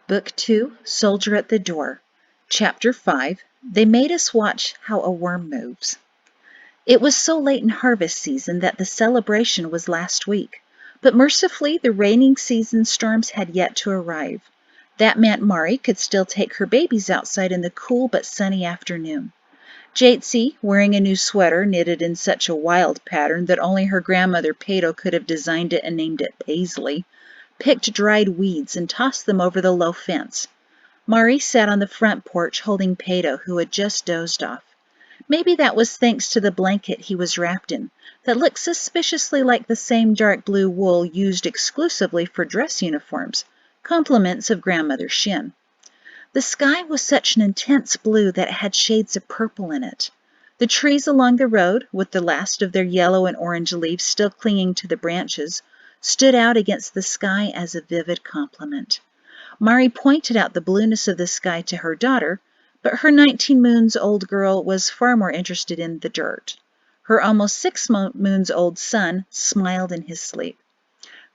Book 2, Soldier at the Door. Chapter 5, They Made Us Watch How a Worm Moves. It was so late in harvest season that the celebration was last week, but mercifully the rainy season storms had yet to arrive. That meant Mari could still take her babies outside in the cool but sunny afternoon. Jatesy, wearing a new sweater knitted in such a wild pattern that only her grandmother Pato could have designed it and named it Paisley, picked dried weeds and tossed them over the low fence. Mari sat on the front porch holding Pato, who had just dozed off. Maybe that was thanks to the blanket he was wrapped in, that looked suspiciously like the same dark blue wool used exclusively for dress uniforms, compliments of Grandmother Shin. The sky was such an intense blue that it had shades of purple in it. The trees along the road, with the last of their yellow and orange leaves still clinging to the branches, stood out against the sky as a vivid complement. Mari pointed out the blueness of the sky to her daughter, but her 19 moons old girl was far more interested in the dirt. Her almost 6 moons old son smiled in his sleep.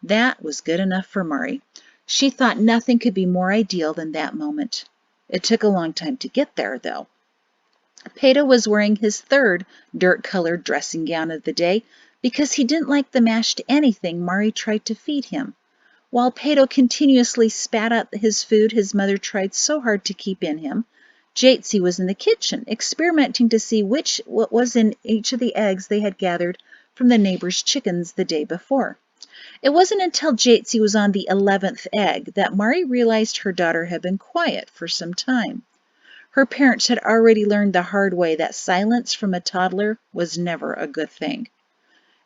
That was good enough for Mari. She thought nothing could be more ideal than that moment. It took a long time to get there, though. Pato was wearing his third dirt-colored dressing gown of the day because he didn't like the mashed anything Mari tried to feed him. While Pato continuously spat out his food his mother tried so hard to keep in him, Jatesy was in the kitchen, experimenting to see what was in each of the eggs they had gathered from the neighbor's chickens the day before. It wasn't until Jatesy was on the 11th egg that Mari realized her daughter had been quiet for some time. Her parents had already learned the hard way that silence from a toddler was never a good thing.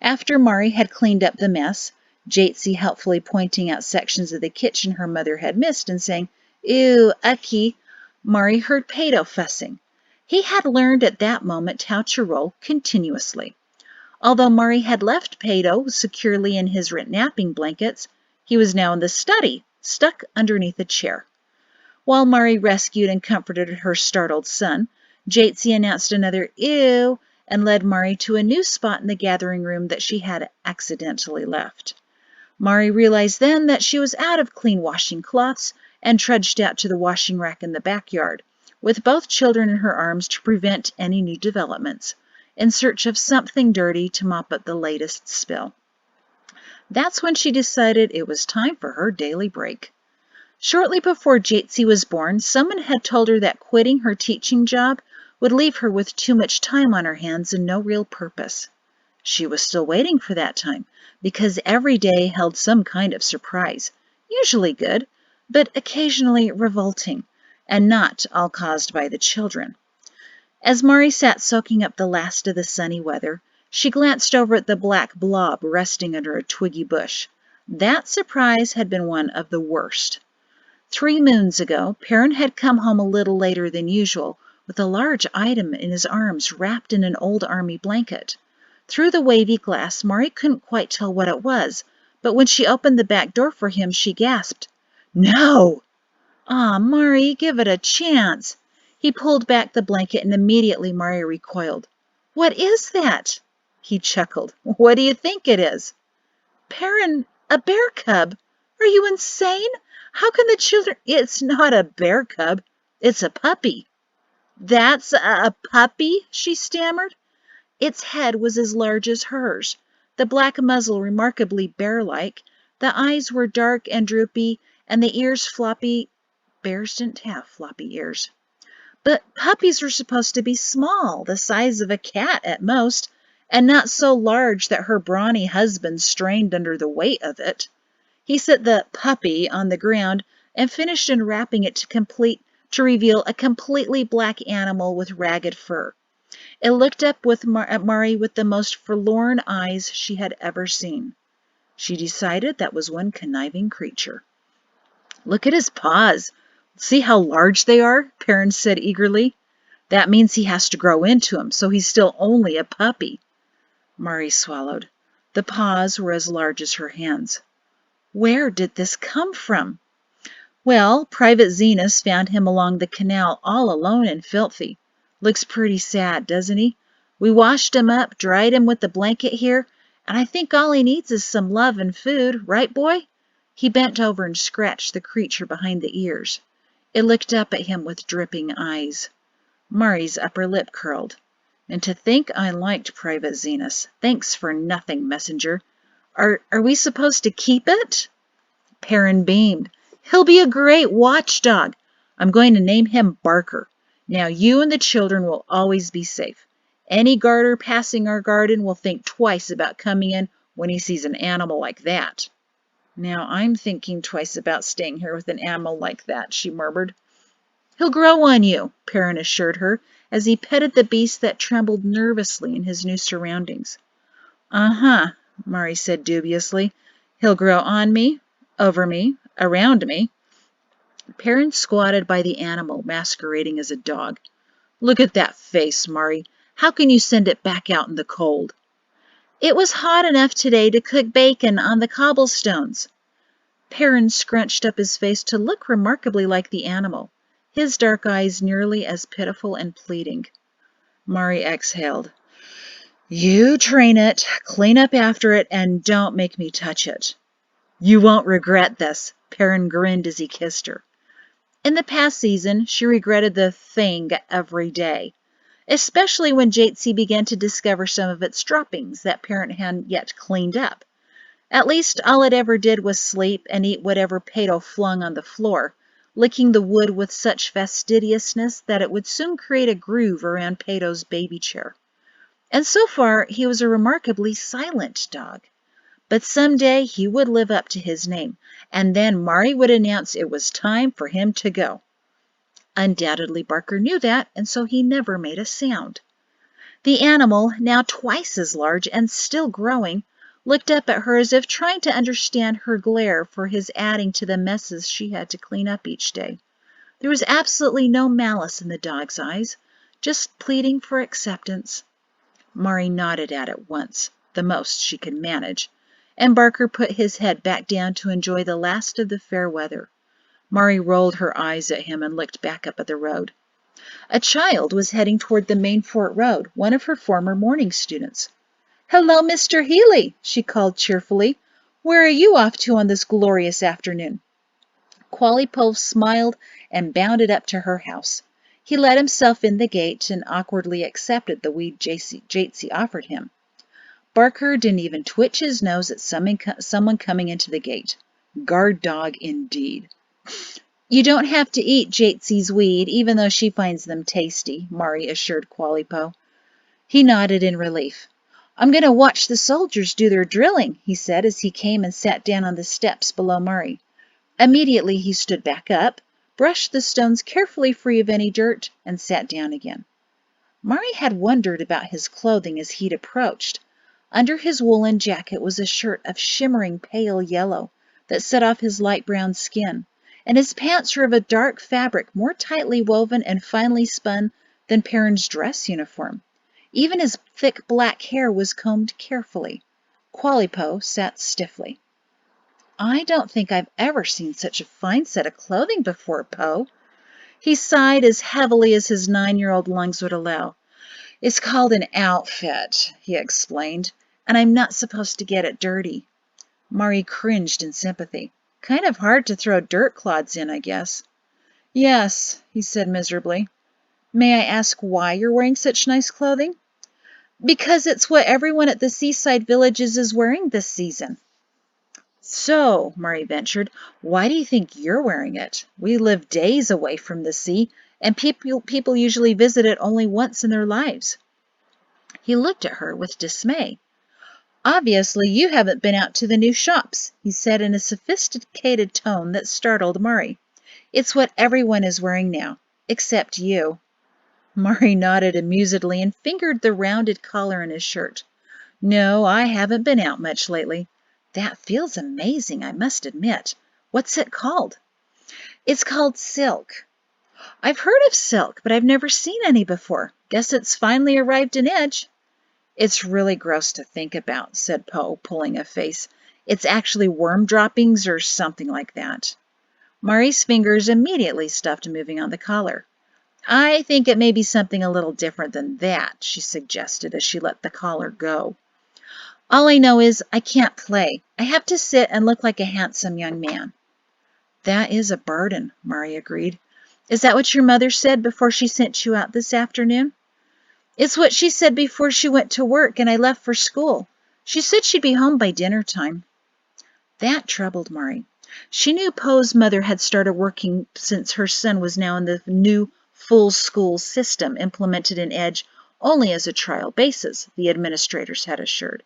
After Mari had cleaned up the mess, Jatesy helpfully pointing out sections of the kitchen her mother had missed and saying, "Ew, ucky," Mari heard Pato fussing. He had learned at that moment how to roll continuously. Although Mari had left Pato securely in his napping blankets, he was now in the study, stuck underneath a chair. While Mari rescued and comforted her startled son, Jatesy announced another "ew" and led Mari to a new spot in the gathering room that she had accidentally left. Mari realized then that she was out of clean washing cloths and trudged out to the washing rack in the backyard, with both children in her arms to prevent any new developments, in search of something dirty to mop up the latest spill. That's when she decided it was time for her daily break. Shortly before Jatesy was born, someone had told her that quitting her teaching job would leave her with too much time on her hands and no real purpose. She was still waiting for that time, because every day held some kind of surprise, usually good, but occasionally revolting, and not all caused by the children. As Mari sat soaking up the last of the sunny weather, she glanced over at the black blob resting under a twiggy bush. That surprise had been one of the worst. 3 moons ago, Perrin had come home a little later than usual with a large item in his arms wrapped in an old army blanket. Through the wavy glass, Mari couldn't quite tell what it was, but when she opened the back door for him, she gasped, "No!" "Aw, Mari, give it a chance." He pulled back the blanket and immediately Mari recoiled. "What is that?" He chuckled. "What do you think it is?" "Perrin, a bear cub. Are you insane? How can the children—" "It's not a bear cub. It's a puppy." "That's a puppy?" she stammered. Its head was as large as hers, the black muzzle remarkably bear-like, the eyes were dark and droopy, and the ears floppy. Bears didn't have floppy ears. But puppies were supposed to be small, the size of a cat at most, and not so large that her brawny husband strained under the weight of it. He set the puppy on the ground and finished unwrapping it to reveal a completely black animal with ragged fur. It looked up at Mari with the most forlorn eyes she had ever seen. She decided that was one conniving creature. "Look at his paws. See how large they are?" Perrin said eagerly. "That means he has to grow into them, so he's still only a puppy." Mari swallowed. The paws were as large as her hands. "Where did this come from?" "Well, Private Zenas found him along the canal all alone and filthy. Looks pretty sad, doesn't he? We washed him up, dried him with the blanket here, and I think all he needs is some love and food, right, boy?" He bent over and scratched the creature behind the ears. It looked up at him with dripping eyes. Murray's upper lip curled. And to think I liked Private Zenas. Thanks for nothing, messenger. Are we supposed to keep it? Perrin beamed. He'll be a great watchdog. I'm going to name him Barker. Now you and the children will always be safe. Any garter passing our garden will think twice about coming in when he sees an animal like that. Now I'm thinking twice about staying here with an animal like that, she murmured. He'll grow on you, Perrin assured her, as he petted the beast that trembled nervously in his new surroundings. Uh-huh, Murray said dubiously. He'll grow on me, over me, around me. Perrin squatted by the animal, masquerading as a dog. Look at that face, Murray. How can you send it back out in the cold? It was hot enough today to cook bacon on the cobblestones. Perrin scrunched up his face to look remarkably like the animal, his dark eyes nearly as pitiful and pleading. Murray exhaled. You train it, clean up after it, and don't make me touch it. You won't regret this, Perrin grinned as he kissed her. In the past season, she regretted the thing every day, especially when Jatesy began to discover some of its droppings that Perrin hadn't yet cleaned up. At least all it ever did was sleep and eat whatever Pato flung on the floor, licking the wood with such fastidiousness that it would soon create a groove around Pato's baby chair. And so far, he was a remarkably silent dog. But someday he would live up to his name, and then Murray would announce it was time for him to go. Undoubtedly, Barker knew that, and so he never made a sound. The animal, now twice as large and still growing, looked up at her as if trying to understand her glare for his adding to the messes she had to clean up each day. There was absolutely no malice in the dog's eyes, just pleading for acceptance. Murray nodded at it once, the most she could manage, and Barker put his head back down to enjoy the last of the fair weather. Murray rolled her eyes at him and looked back up at the road. A child was heading toward the main fort road, one of her former morning students. Hello, Mr. Healy, she called cheerfully. Where are you off to on this glorious afternoon? Qualipo smiled and bounded up to her house. He let himself in the gate and awkwardly accepted the weed Jatesy offered him. Barker didn't even twitch his nose at someone coming into the gate. Guard dog indeed. You don't have to eat Jatesy's weed, even though she finds them tasty, Murray assured Qualipo. He nodded in relief. I'm going to watch the soldiers do their drilling, he said as he came and sat down on the steps below Murray. Immediately he stood back up, brushed the stones carefully free of any dirt, and sat down again. Murray had wondered about his clothing as he'd approached. Under his woolen jacket was a shirt of shimmering pale yellow that set off his light brown skin, and his pants were of a dark fabric more tightly woven and finely spun than Perrin's dress uniform. Even his thick black hair was combed carefully. Qualipo sat stiffly. I don't think I've ever seen such a fine set of clothing before, Poe. He sighed as heavily as his 9-year-old lungs would allow. It's called an outfit, he explained, and I'm not supposed to get it dirty. Murray cringed in sympathy. Kind of hard to throw dirt clods in, I guess. Yes, he said miserably. May I ask why you're wearing such nice clothing? Because it's what everyone at the seaside villages is wearing this season. So, Murray ventured, why do you think you're wearing it? We live days away from the sea, and people usually visit it only once in their lives. He looked at her with dismay. Obviously, you haven't been out to the new shops, he said in a sophisticated tone that startled Murray. It's what everyone is wearing now, except you. Murray nodded amusedly and fingered the rounded collar in his shirt. No, I haven't been out much lately. That feels amazing, I must admit. What's it called? It's called silk. I've heard of silk, but I've never seen any before. Guess it's finally arrived in Edge. It's really gross to think about, said Poe, pulling a face. It's actually worm droppings or something like that. Murray's fingers immediately stopped moving on the collar. I think it may be something a little different than that, she suggested as she let the collar go. All I know is I can't play. I have to sit and look like a handsome young man. That is a burden, Mari agreed. Is that what your mother said before she sent you out this afternoon? It's what she said before she went to work and I left for school. She said she'd be home by dinner time. That troubled Mari. She knew Poe's mother had started working since her son was now in the new full school system implemented in Edge only as a trial basis, the administrators had assured.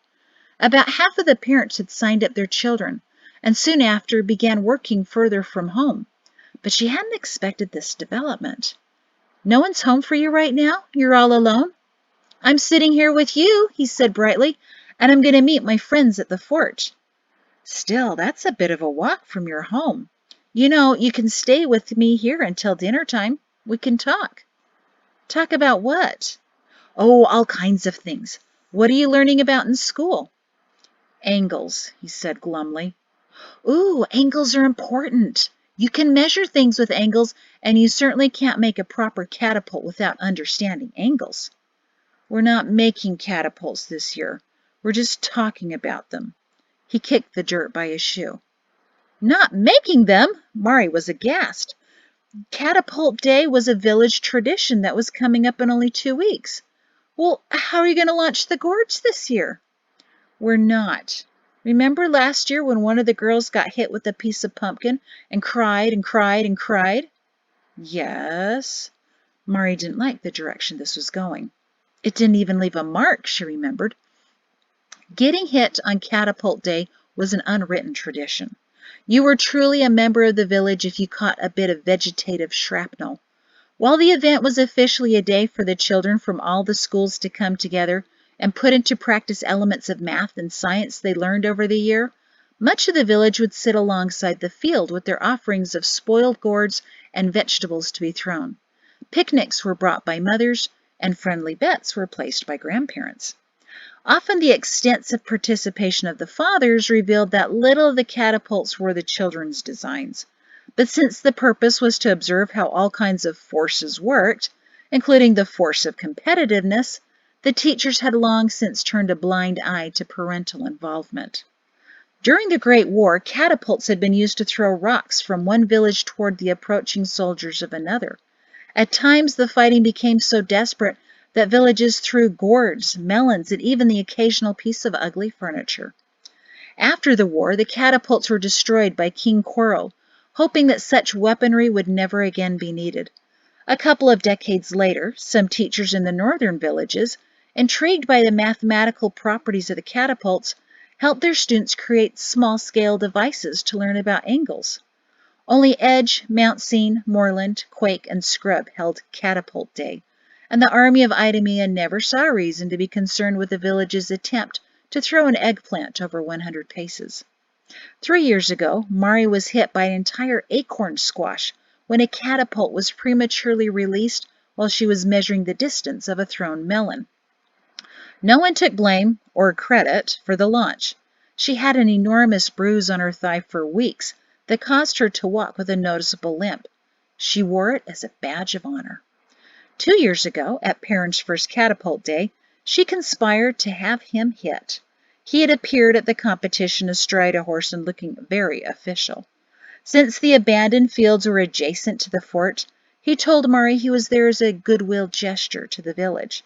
About half of the parents had signed up their children and soon after began working further from home. But she hadn't expected this development. No one's home for you right now? You're all alone? I'm sitting here with you, he said brightly, and I'm going to meet my friends at the fort. Still, that's a bit of a walk from your home. You know, you can stay with me here until dinner time. We can talk. Talk about what? Oh, all kinds of things. What are you learning about in school? Angles, he said glumly. Ooh, angles are important. You can measure things with angles, and you certainly can't make a proper catapult without understanding angles. We're not making catapults this year. We're just talking about them. He kicked the dirt by his shoe. Not making them? Mari was aghast. Catapult Day was a village tradition that was coming up in only 2 weeks. Well, how are you going to launch the gorge this year? We're not. Remember last year when one of the girls got hit with a piece of pumpkin and cried and cried and cried? Yes. Mari didn't like the direction this was going. It didn't even leave a mark, she remembered. Getting hit on Catapult Day was an unwritten tradition. You were truly a member of the village if you caught a bit of vegetative shrapnel. While the event was officially a day for the children from all the schools to come together and put into practice elements of math and science they learned over the year, much of the village would sit alongside the field with their offerings of spoiled gourds and vegetables to be thrown. Picnics were brought by mothers, and friendly bets were placed by grandparents. Often the extensive participation of the fathers revealed that little of the catapults were the children's designs. But since the purpose was to observe how all kinds of forces worked, including the force of competitiveness, the teachers had long since turned a blind eye to parental involvement. During the Great War, catapults had been used to throw rocks from one village toward the approaching soldiers of another. At times, the fighting became so desperate that villages threw gourds, melons, and even the occasional piece of ugly furniture. After the war, the catapults were destroyed by King Quarrel, hoping that such weaponry would never again be needed. A couple of decades later, some teachers in the northern villages, intrigued by the mathematical properties of the catapults, helped their students create small-scale devices to learn about angles. Only Edge, Mount Seine, Moreland, Quake, and Scrub held Catapult Day, and the army of Idemia never saw a reason to be concerned with the village's attempt to throw an eggplant over 100 paces. 3 years ago, Mari was hit by an entire acorn squash when a catapult was prematurely released while she was measuring the distance of a thrown melon. No one took blame or credit for the launch. She had an enormous bruise on her thigh for weeks that caused her to walk with a noticeable limp. She wore it as a badge of honor. 2 years ago, at Perrin's first Catapult Day, she conspired to have him hit. He had appeared at the competition astride a horse and looking very official. Since the abandoned fields were adjacent to the fort, he told Mari he was there as a goodwill gesture to the village.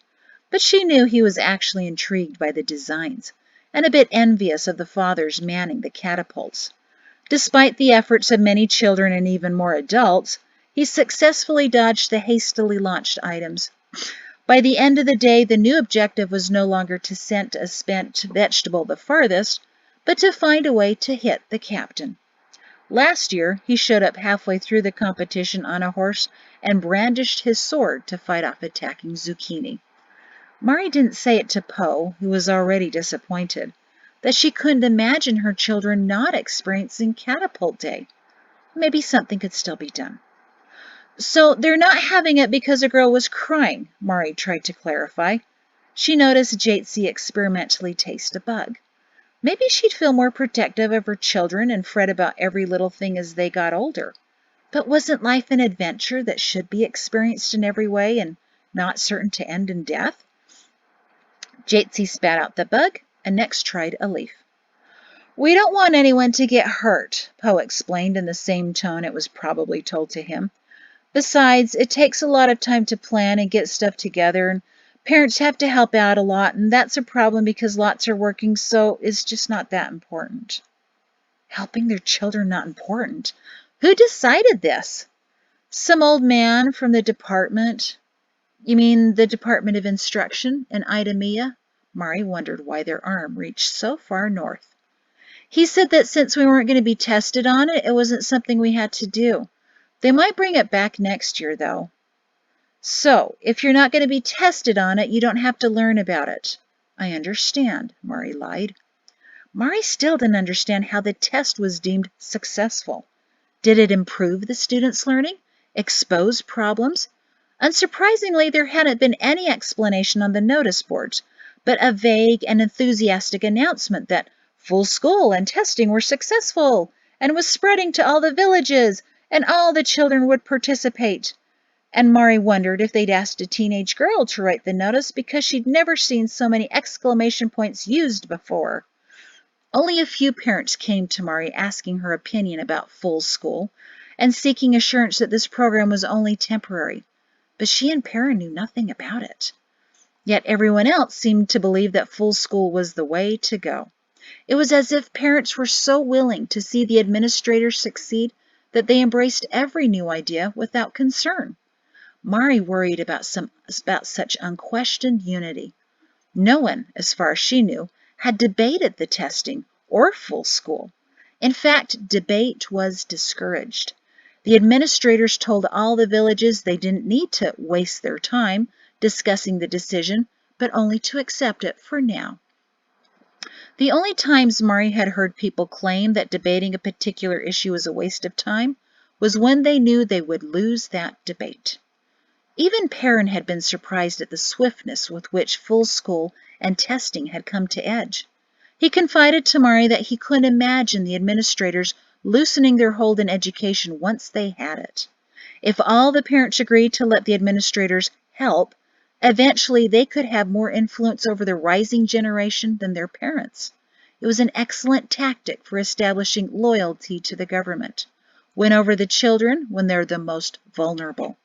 But she knew he was actually intrigued by the designs and a bit envious of the fathers manning the catapults. Despite the efforts of many children and even more adults, he successfully dodged the hastily launched items. By the end of the day, the new objective was no longer to send a spent vegetable the farthest, but to find a way to hit the captain. Last year, he showed up halfway through the competition on a horse and brandished his sword to fight off attacking zucchini. Mari didn't say it to Poe, who was already disappointed, that she couldn't imagine her children not experiencing Catapult Day. Maybe something could still be done. So they're not having it because a girl was crying, Mari tried to clarify. She noticed Jatesy experimentally taste a bug. Maybe she'd feel more protective of her children and fret about every little thing as they got older. But wasn't life an adventure that should be experienced in every way and not certain to end in death? Jatesy spat out the bug and next tried a leaf. "We don't want anyone to get hurt," Poe explained in the same tone it was probably told to him. "Besides, it takes a lot of time to plan and get stuff together, and parents have to help out a lot, and that's a problem because lots are working, so it's just not that important." Helping their children not important? Who decided this? Some old man from the department? You mean the Department of Instruction in Idemia? Mari wondered why their arm reached so far north. "He said that since we weren't going to be tested on it, it wasn't something we had to do. They might bring it back next year, though." "So, if you're not going to be tested on it, you don't have to learn about it." "I understand," Mari lied. Mari still didn't understand how the test was deemed successful. Did it improve the students' learning? Expose problems? Unsurprisingly, there hadn't been any explanation on the notice boards, but a vague and enthusiastic announcement that full school and testing were successful and was spreading to all the villages and all the children would participate. And Mari wondered if they'd asked a teenage girl to write the notice because she'd never seen so many exclamation points used before. Only a few parents came to Mari asking her opinion about full school and seeking assurance that this program was only temporary, but she and Perrin knew nothing about it. Yet everyone else seemed to believe that full school was the way to go. It was as if parents were so willing to see the administrators succeed that they embraced every new idea without concern. Mari worried about such unquestioned unity. No one, as far as she knew, had debated the testing or full school. In fact, debate was discouraged. The administrators told all the villages they didn't need to waste their time discussing the decision, but only to accept it for now. The only times Mari had heard people claim that debating a particular issue was a waste of time was when they knew they would lose that debate. Even Perrin had been surprised at the swiftness with which full school and testing had come to edge. He confided to Mari that he couldn't imagine the administrators loosening their hold in education once they had it. If all the parents agreed to let the administrators help, eventually they could have more influence over the rising generation than their parents. It was an excellent tactic for establishing loyalty to the government. Win over the children when they're the most vulnerable.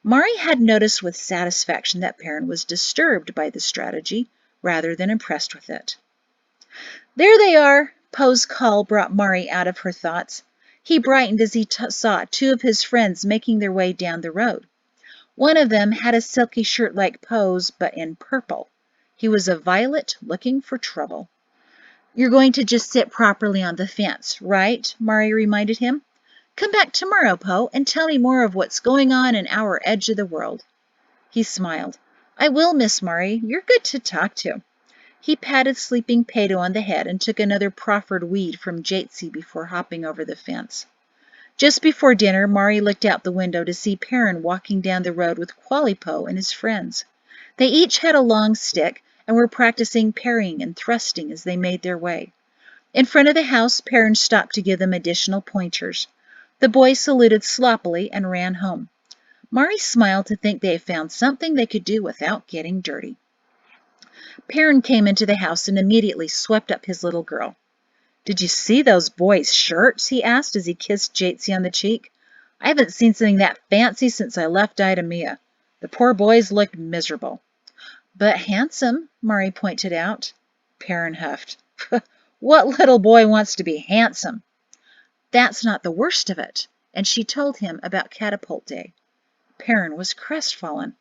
Mari had noticed with satisfaction that Perrin was disturbed by the strategy rather than impressed with it. "There they are!" Poe's call brought Mari out of her thoughts. He brightened as he saw two of his friends making their way down the road. One of them had a silky shirt like Poe's, but in purple. He was a violet looking for trouble. "You're going to just sit properly on the fence, right?" Mari reminded him. "Come back tomorrow, Poe, and tell me more of what's going on in our edge of the world." He smiled. "I will, Miss Mari. You're good to talk to." He patted sleeping Pato on the head and took another proffered weed from Jatesy before hopping over the fence. Just before dinner, Mari looked out the window to see Perrin walking down the road with Qualipo and his friends. They each had a long stick and were practicing parrying and thrusting as they made their way. In front of the house, Perrin stopped to give them additional pointers. The boys saluted sloppily and ran home. Mari smiled to think they had found something they could do without getting dirty. Perrin came into the house and immediately swept up his little girl. "Did you see those boys' shirts?" he asked as he kissed Jatesy on the cheek. "I haven't seen something that fancy since I left Idemia. The poor boys looked miserable." "But handsome," Mari pointed out. Perrin huffed. "What little boy wants to be handsome?" "That's not the worst of it." And she told him about Catapult Day. Perrin was crestfallen.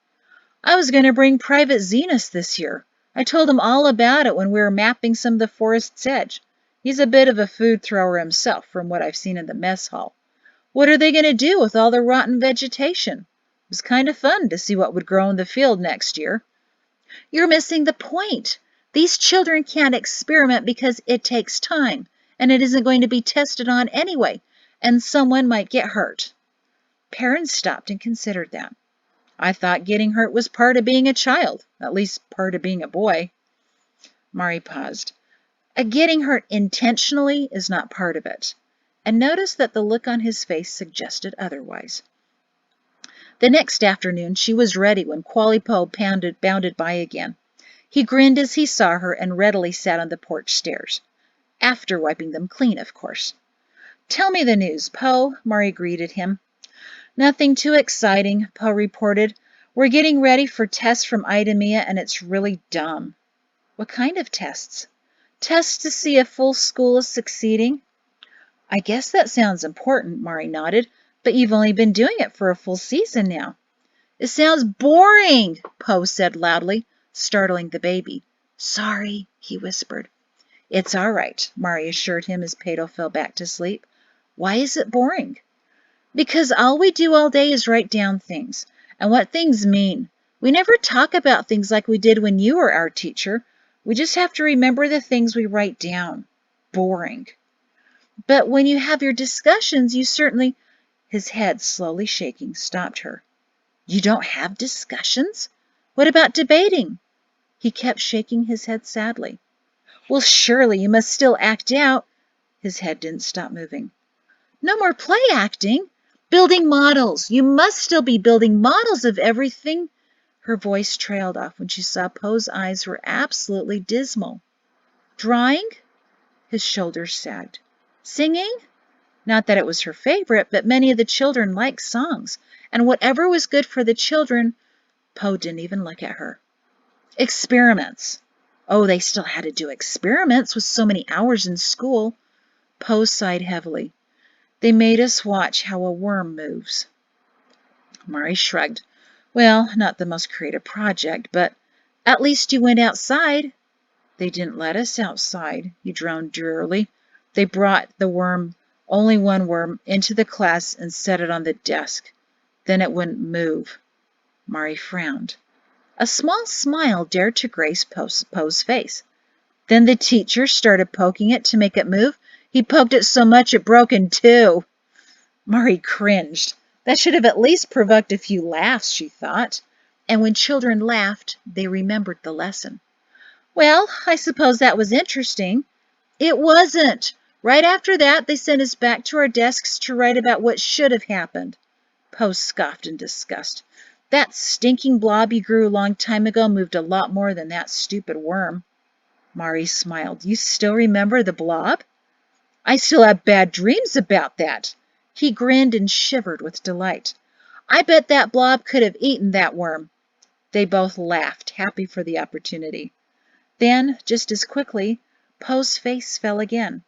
"I was going to bring Private Zenas this year. I told him all about it when we were mapping some of the forest's edge. He's a bit of a food thrower himself, from what I've seen in the mess hall. What are they going to do with all the rotten vegetation? It was kind of fun to see what would grow in the field next year." "You're missing the point. These children can't experiment because it takes time, and it isn't going to be tested on anyway, and someone might get hurt." Perrin stopped and considered that. "I thought getting hurt was part of being a child, at least part of being a boy." Mari paused. "Getting hurt intentionally is not part of it," and noticed that the look on his face suggested otherwise. The next afternoon she was ready when Qualipo bounded by again. He grinned as he saw her and readily sat on the porch stairs, after wiping them clean, of course. "Tell me the news, Poe," Mari greeted him. "Nothing too exciting," Poe reported. "We're getting ready for tests from Idemia, and it's really dumb." "What kind of tests?" "Tests to see if full school is succeeding." "I guess that sounds important," Mari nodded, "but you've only been doing it for a full season now." "It sounds boring," Poe said loudly, startling the baby. "Sorry," he whispered. "It's all right," Mari assured him as Pato fell back to sleep. "Why is it boring?" "Because all we do all day is write down things, and what things mean. We never talk about things like we did when you were our teacher. We just have to remember the things we write down. Boring." "But when you have your discussions, you certainly—" His head, slowly shaking, stopped her. "You don't have discussions? What about debating?" He kept shaking his head sadly. "Well, surely you must still act out." His head didn't stop moving. "No more play acting. Building models. You must still be building models of everything." Her voice trailed off when she saw Poe's eyes were absolutely dismal. "Drawing?" His shoulders sagged. "Singing?" Not that it was her favorite, but many of the children liked songs, and whatever was good for the children. Poe didn't even look at her. "Experiments." Oh, they still had to do experiments with so many hours in school. Poe sighed heavily. "They made us watch how a worm moves." Mari shrugged. "Well, not the most creative project, but at least you went outside." "They didn't let us outside," he droned drearily. "They brought the worm, only one worm, into the class and set it on the desk. Then it wouldn't move." Mari frowned. A small smile dared to grace Poe's face. "Then the teacher started poking it to make it move. He poked it so much it broke in two." Mari cringed. That should have at least provoked a few laughs, she thought. And when children laughed, they remembered the lesson. "Well, I suppose that was interesting." "It wasn't. Right after that, they sent us back to our desks to write about what should have happened." Poe scoffed in disgust. "That stinking blob you grew a long time ago moved a lot more than that stupid worm." Mari smiled. "You still remember the blob?" "I still have bad dreams about that." He grinned and shivered with delight. "I bet that blob could have eaten that worm." They both laughed, happy for the opportunity. Then, just as quickly, Poe's face fell again.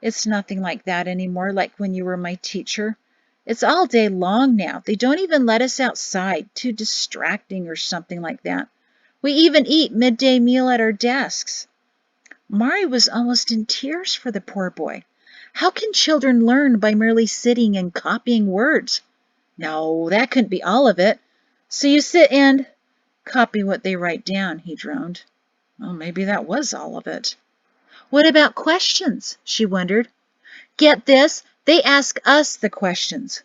"It's nothing like that anymore, like when you were my teacher. It's all day long now. They don't even let us outside. Too distracting or something like that. We even eat midday meal at our desks." Mari was almost in tears for the poor boy. How can children learn by merely sitting and copying words? No, that couldn't be all of it. "So you sit and—" "Copy what they write down," he droned. Well, maybe that was all of it. "What about questions?" she wondered. "Get this, they ask us the questions."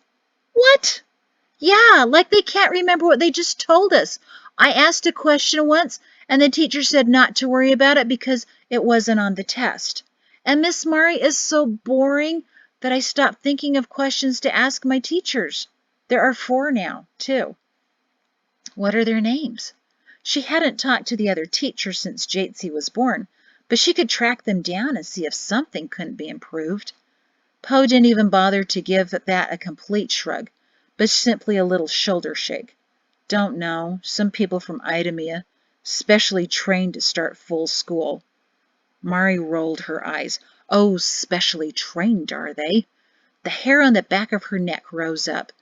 "What?" "Yeah, like they can't remember what they just told us. I asked a question once, and the teacher said not to worry about it because it wasn't on the test. And Miss Mari is so boring that I stopped thinking of questions to ask my teachers. There are 4 now, too." "What are their names?" She hadn't talked to the other teachers since Jatesy was born, but she could track them down and see if something couldn't be improved. Poe didn't even bother to give that a complete shrug, but simply a little shoulder shake. "Don't know. Some people from Idemia, specially trained to start full school." Mari rolled her eyes. "Oh, specially trained, are they?" The hair on the back of her neck rose up.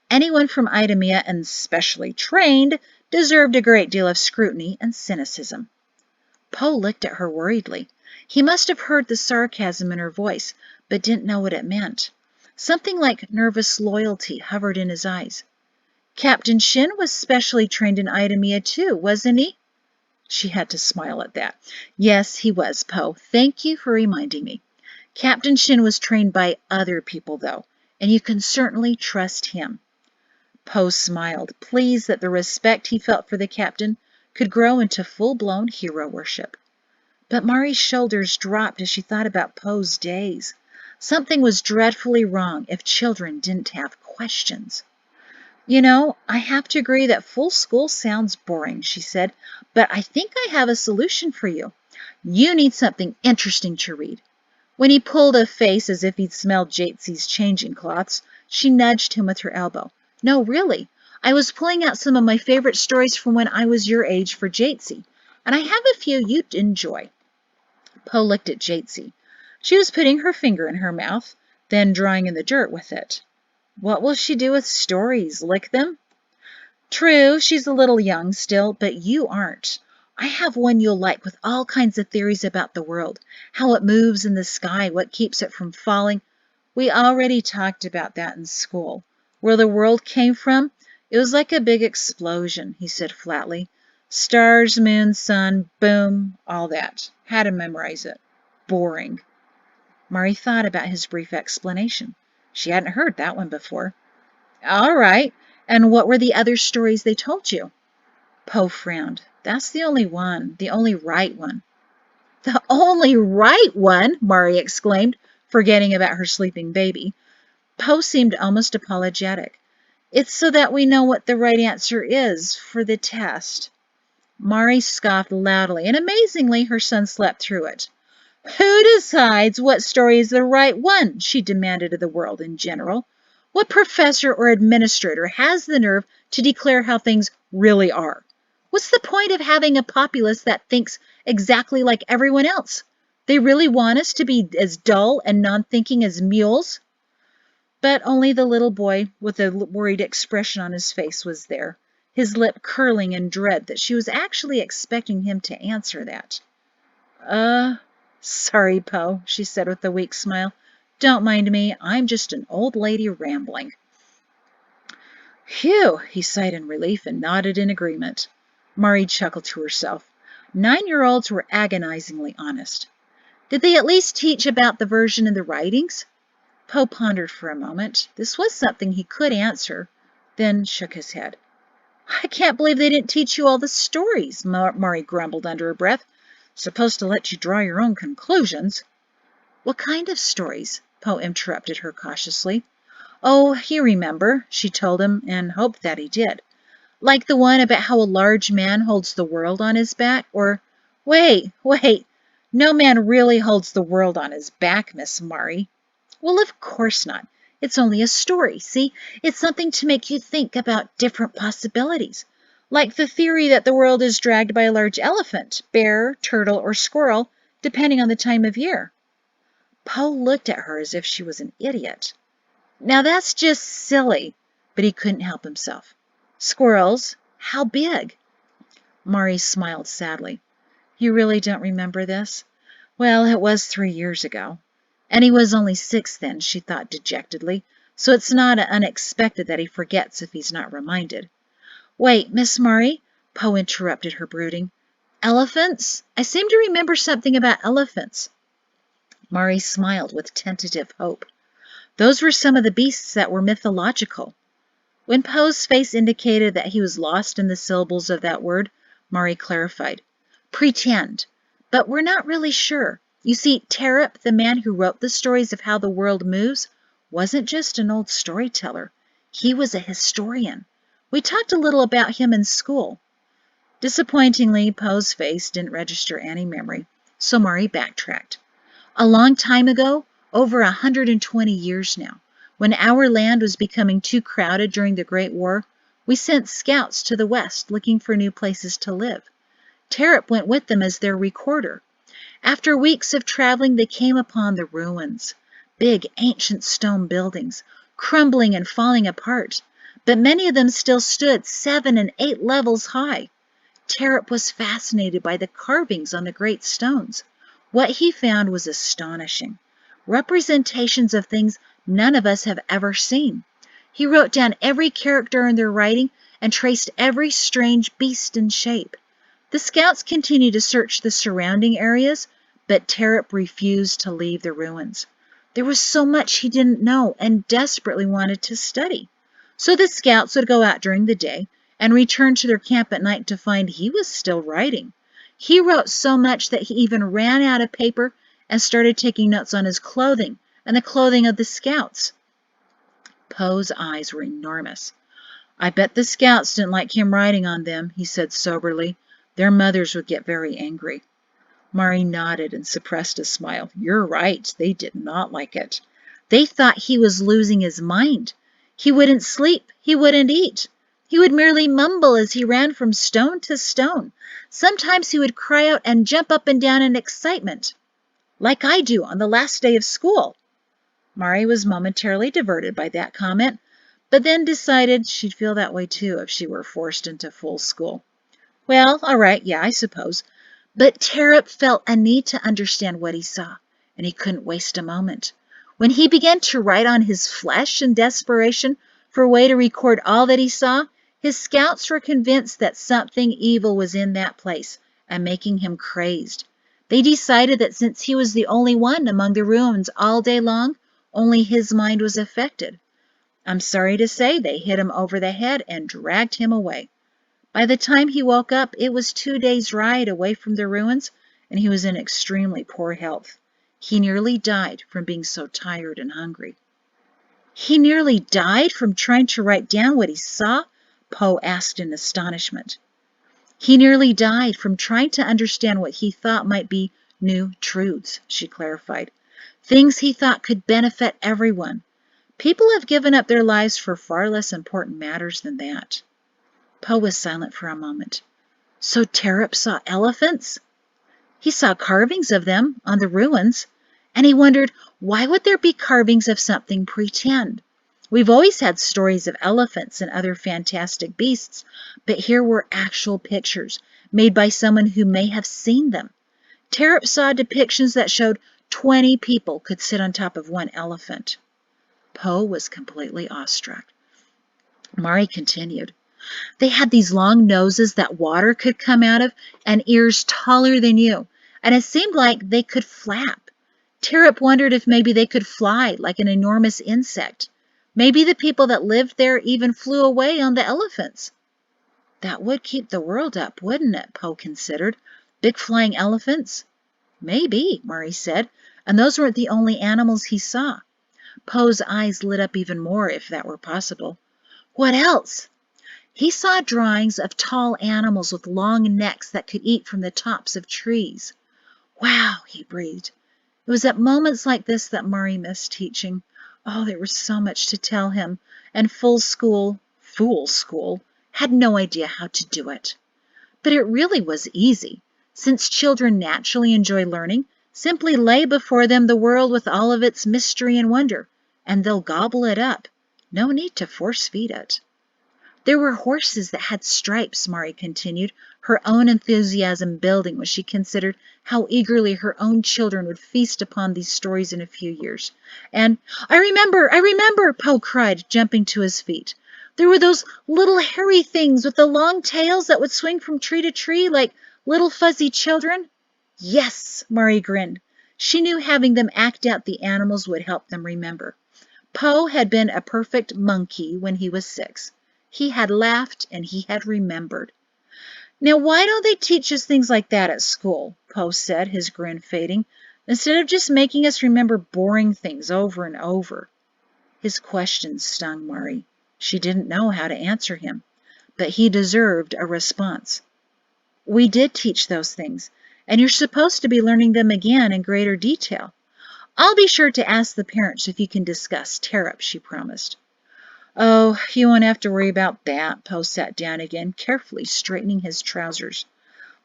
Anyone from Idemia and specially trained deserved a great deal of scrutiny and cynicism. Poe looked at her worriedly. He must have heard the sarcasm in her voice, but didn't know what it meant. Something like nervous loyalty hovered in his eyes. "Captain Shin was specially trained in Idemia too, wasn't he?" She had to smile at that. "Yes, he was, Poe. Thank you for reminding me. Captain Shin was trained by other people, though, and you can certainly trust him." Poe smiled, pleased that the respect he felt for the captain could grow into full-blown hero worship. But Mari's shoulders dropped as she thought about Poe's days. Something was dreadfully wrong if children didn't have questions. You know, I have to agree that full school sounds boring, she said, but I think I have a solution for you. You need something interesting to read. When he pulled a face as if he'd smelled Jatesy's changing cloths, she nudged him with her elbow. No, really. I was pulling out some of my favorite stories from when I was your age for Jatesy, and I have a few you'd enjoy. Poe looked at Jatesy. She was putting her finger in her mouth, then drawing in the dirt with it. What will she do with stories? Lick them? True, she's a little young still, but you aren't. I have one you'll like with all kinds of theories about the world, how it moves in the sky, what keeps it from falling. We already talked about that in school. Where the world came from, it was like a big explosion, he said flatly. Stars, moon, sun, boom, all that. Had to memorize it. Boring. Mari thought about his brief explanation. She hadn't heard that one before. All right. And what were the other stories they told you? Poe frowned. That's the only one, the only right one. The only right one, Mari exclaimed, forgetting about her sleeping baby. Poe seemed almost apologetic. It's so that we know what the right answer is for the test. Mari scoffed loudly, and amazingly, her son slept through it. Who decides what story is the right one? She demanded of the world in general. What professor or administrator has the nerve to declare how things really are? What's the point of having a populace that thinks exactly like everyone else? They really want us to be as dull and non-thinking as mules? But only the little boy with a worried expression on his face was there, his lip curling in dread that she was actually expecting him to answer that. Sorry, Poe, she said with a weak smile. Don't mind me. I'm just an old lady rambling. Phew, he sighed in relief and nodded in agreement. Mari chuckled to herself. 9-year-olds were agonizingly honest. Did they at least teach about the version in the writings? Poe pondered for a moment. This was something he could answer, then shook his head. I can't believe they didn't teach you all the stories, Mari grumbled under her breath. Supposed to let you draw your own conclusions. What kind of stories? Poe interrupted her cautiously. Oh, you remember, she told him, and hoped that he did. Like the one about how a large man holds the world on his back, or, wait, no man really holds the world on his back, Miss Mari. Well, of course not. It's only a story, see? It's something to make you think about different possibilities. Like the theory that the world is dragged by a large elephant, bear, turtle, or squirrel, depending on the time of year. Poe looked at her as if she was an idiot. Now that's just silly, but he couldn't help himself. Squirrels? How big? Mari smiled sadly. You really don't remember this? Well, it was 3 years ago. And he was only 6 then, she thought dejectedly, so it's not unexpected that he forgets if he's not reminded. Wait, Miss Mari, Poe interrupted her brooding. Elephants? I seem to remember something about elephants. Mari smiled with tentative hope. Those were some of the beasts that were mythological. When Poe's face indicated that he was lost in the syllables of that word, Mari clarified. Pretend. But we're not really sure. You see, Terep, the man who wrote the stories of how the world moves, wasn't just an old storyteller. He was a historian. We talked a little about him in school. Disappointingly, Poe's face didn't register any memory, so Mari backtracked. A long time ago, over 120 years now, when our land was becoming too crowded during the Great War, we sent scouts to the west looking for new places to live. Terep went with them as their recorder. After weeks of traveling, they came upon the ruins, big ancient stone buildings, crumbling and falling apart, but many of them still stood 7 and 8 levels high. Terep was fascinated by the carvings on the great stones. What he found was astonishing. Representations of things none of us have ever seen. He wrote down every character in their writing and traced every strange beast and shape. The scouts continued to search the surrounding areas, but Terep refused to leave the ruins. There was so much he didn't know and desperately wanted to study. So the scouts would go out during the day and return to their camp at night to find he was still writing. He wrote so much that he even ran out of paper and started taking notes on his clothing and the clothing of the scouts. Poe's eyes were enormous. I bet the scouts didn't like him riding on them, he said soberly. Their mothers would get very angry. Mari nodded and suppressed a smile. You're right, they did not like it. They thought he was losing his mind. He wouldn't sleep, he wouldn't eat. He would merely mumble as he ran from stone to stone. Sometimes he would cry out and jump up and down in excitement, like I do on the last day of school. Mari was momentarily diverted by that comment, but then decided she'd feel that way too if she were forced into full school. Well, all right, yeah, I suppose. But Terep felt a need to understand what he saw, and he couldn't waste a moment. When he began to write on his flesh in desperation for a way to record all that he saw, his scouts were convinced that something evil was in that place and making him crazed. They decided that since he was the only one among the ruins all day long, only his mind was affected. I'm sorry to say they hit him over the head and dragged him away. By the time he woke up, it was 2 days' ride away from the ruins, and he was in extremely poor health. He nearly died from being so tired and hungry. He nearly died from trying to write down what he saw? Poe asked in astonishment. He nearly died from trying to understand what he thought might be new truths, she clarified. Things he thought could benefit everyone. People have given up their lives for far less important matters than that. Poe was silent for a moment. So Terep saw elephants? He saw carvings of them on the ruins, and he wondered, why would there be carvings of something pretend? We've always had stories of elephants and other fantastic beasts, but here were actual pictures made by someone who may have seen them. Terep saw depictions that showed 20 people could sit on top of one elephant. Poe was completely awestruck. Mari continued. They had these long noses that water could come out of and ears taller than you, and it seemed like they could flap. Terep wondered if maybe they could fly like an enormous insect. Maybe the people that lived there even flew away on the elephants. That would keep the world up, wouldn't it? Poe considered. Big flying elephants? Maybe, Murray said, and those weren't the only animals he saw. Poe's eyes lit up even more if that were possible. What else? He saw drawings of tall animals with long necks that could eat from the tops of trees. Wow, he breathed. It was at moments like this that Murray missed teaching. Oh, there was so much to tell him, and fool school, had no idea how to do it. But it really was easy. Since children naturally enjoy learning, simply lay before them the world with all of its mystery and wonder, and they'll gobble it up. No need to force-feed it. There were horses that had stripes, Mari continued, her own enthusiasm building when she considered how eagerly her own children would feast upon these stories in a few years. And, I remember, Poe cried, jumping to his feet. There were those little hairy things with the long tails that would swing from tree to tree like little fuzzy children. Yes, Mari grinned. She knew having them act out the animals would help them remember. Poe had been a perfect monkey when he was 6. He had laughed and he had remembered. Now, why don't they teach us things like that at school? Poe said, his grin fading, instead of just making us remember boring things over and over. His question stung Mari. She didn't know how to answer him, but he deserved a response. We did teach those things, and you're supposed to be learning them again in greater detail. I'll be sure to ask the parents if you can discuss Terep, she promised. Oh, you won't have to worry about that. Poe sat down again, carefully straightening his trousers.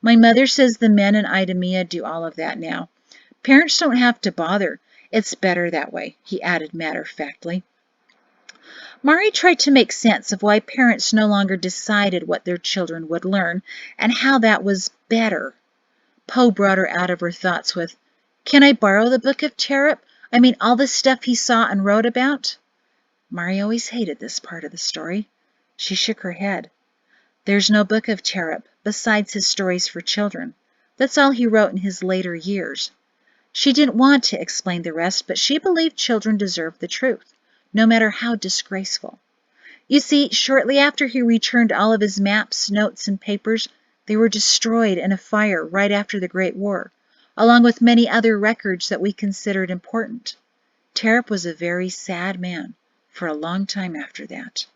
My mother says the men in Idemia do all of that now. Parents don't have to bother. It's better that way, he added matter-of-factly. Mari tried to make sense of why parents no longer decided what their children would learn and how that was better. Poe brought her out of her thoughts with, Can I borrow the book of Terep? I mean, all the stuff he saw and wrote about? Mari always hated this part of the story. She shook her head. There's no book of Terep besides his stories for children. That's all he wrote in his later years. She didn't want to explain the rest, but she believed children deserved the truth, no matter how disgraceful. You see, shortly after he returned all of his maps, notes, and papers, they were destroyed in a fire right after the Great War, along with many other records that we considered important. Terep was a very sad man for a long time after that.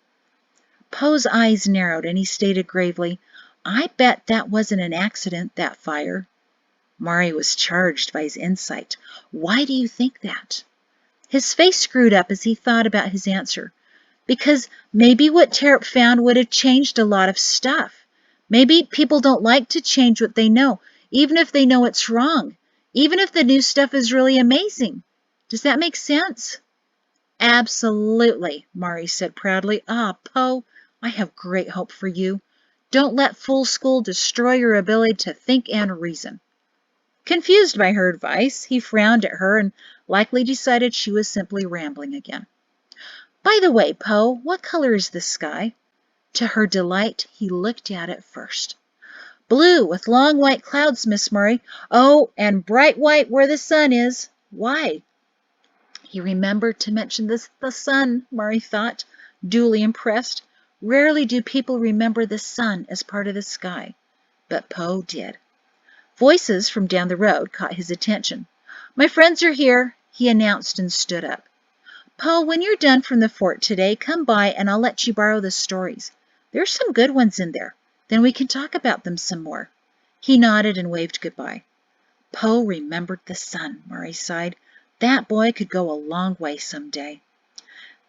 Poe's eyes narrowed, and he stated gravely, "I bet that wasn't an accident, that fire." Mari was charged by his insight. "Why do you think that?" His face screwed up as he thought about his answer. "Because maybe what Terp found would have changed a lot of stuff. Maybe people don't like to change what they know, even if they know it's wrong, even if the new stuff is really amazing. Does that make sense?" "Absolutely," Mari said proudly. "Ah, Poe, I have great hope for you. Don't let Fool School destroy your ability to think and reason." Confused by her advice, he frowned at her and likely decided she was simply rambling again. "By the way, Poe, what color is the sky?" To her delight, he looked at it first. "Blue, with long white clouds, Miss Murray. Oh, and bright white where the sun is." "Why?" He remembered to mention the sun, Murray thought, duly impressed. Rarely do people remember the sun as part of the sky, but Poe did. Voices from down the road caught his attention. "My friends are here," he announced and stood up. "Poe, when you're done from the fort today, come by and I'll let you borrow the stories. There's some good ones in there. Then we can talk about them some more." He nodded and waved goodbye. Poe remembered the sun, Murray sighed. That boy could go a long way someday.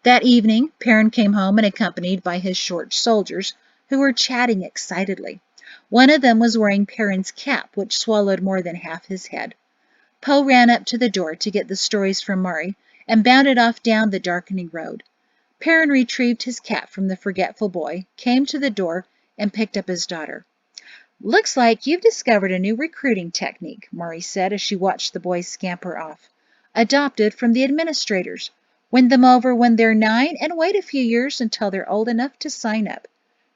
That evening, Perrin came home and accompanied by his short soldiers, who were chatting excitedly. One of them was wearing Perrin's cap, which swallowed more than half his head. Poe ran up to the door to get the stories from Murray and bounded off down the darkening road. Perrin retrieved his cap from the forgetful boy, came to the door, and picked up his daughter. "Looks like you've discovered a new recruiting technique," Murray said as she watched the boys scamper off. "Adopted from the administrators. Win them over when they're 9 and wait a few years until they're old enough to sign up.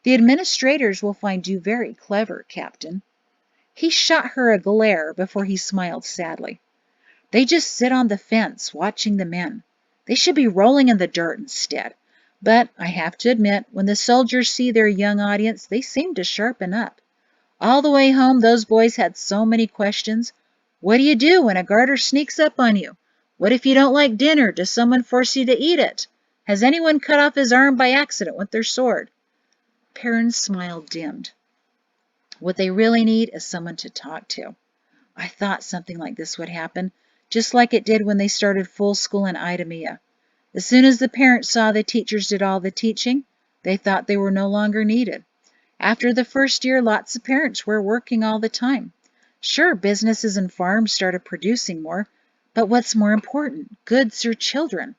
The administrators will find you very clever, Captain." He shot her a glare before he smiled sadly. "They just sit on the fence watching the men. They should be rolling in the dirt instead. But I have to admit, when the soldiers see their young audience, they seem to sharpen up. All the way home, those boys had so many questions. What do you do when a garter sneaks up on you? What if you don't like dinner? Does someone force you to eat it? Has anyone cut off his arm by accident with their sword?" Perrin's smile dimmed. "What they really need is someone to talk to. I thought something like this would happen, just like it did when they started Full School in Idemia. As soon as the parents saw the teachers did all the teaching, they thought they were no longer needed. After the first year, lots of parents were working all the time. Sure, businesses and farms started producing more, but what's more important, goods or children?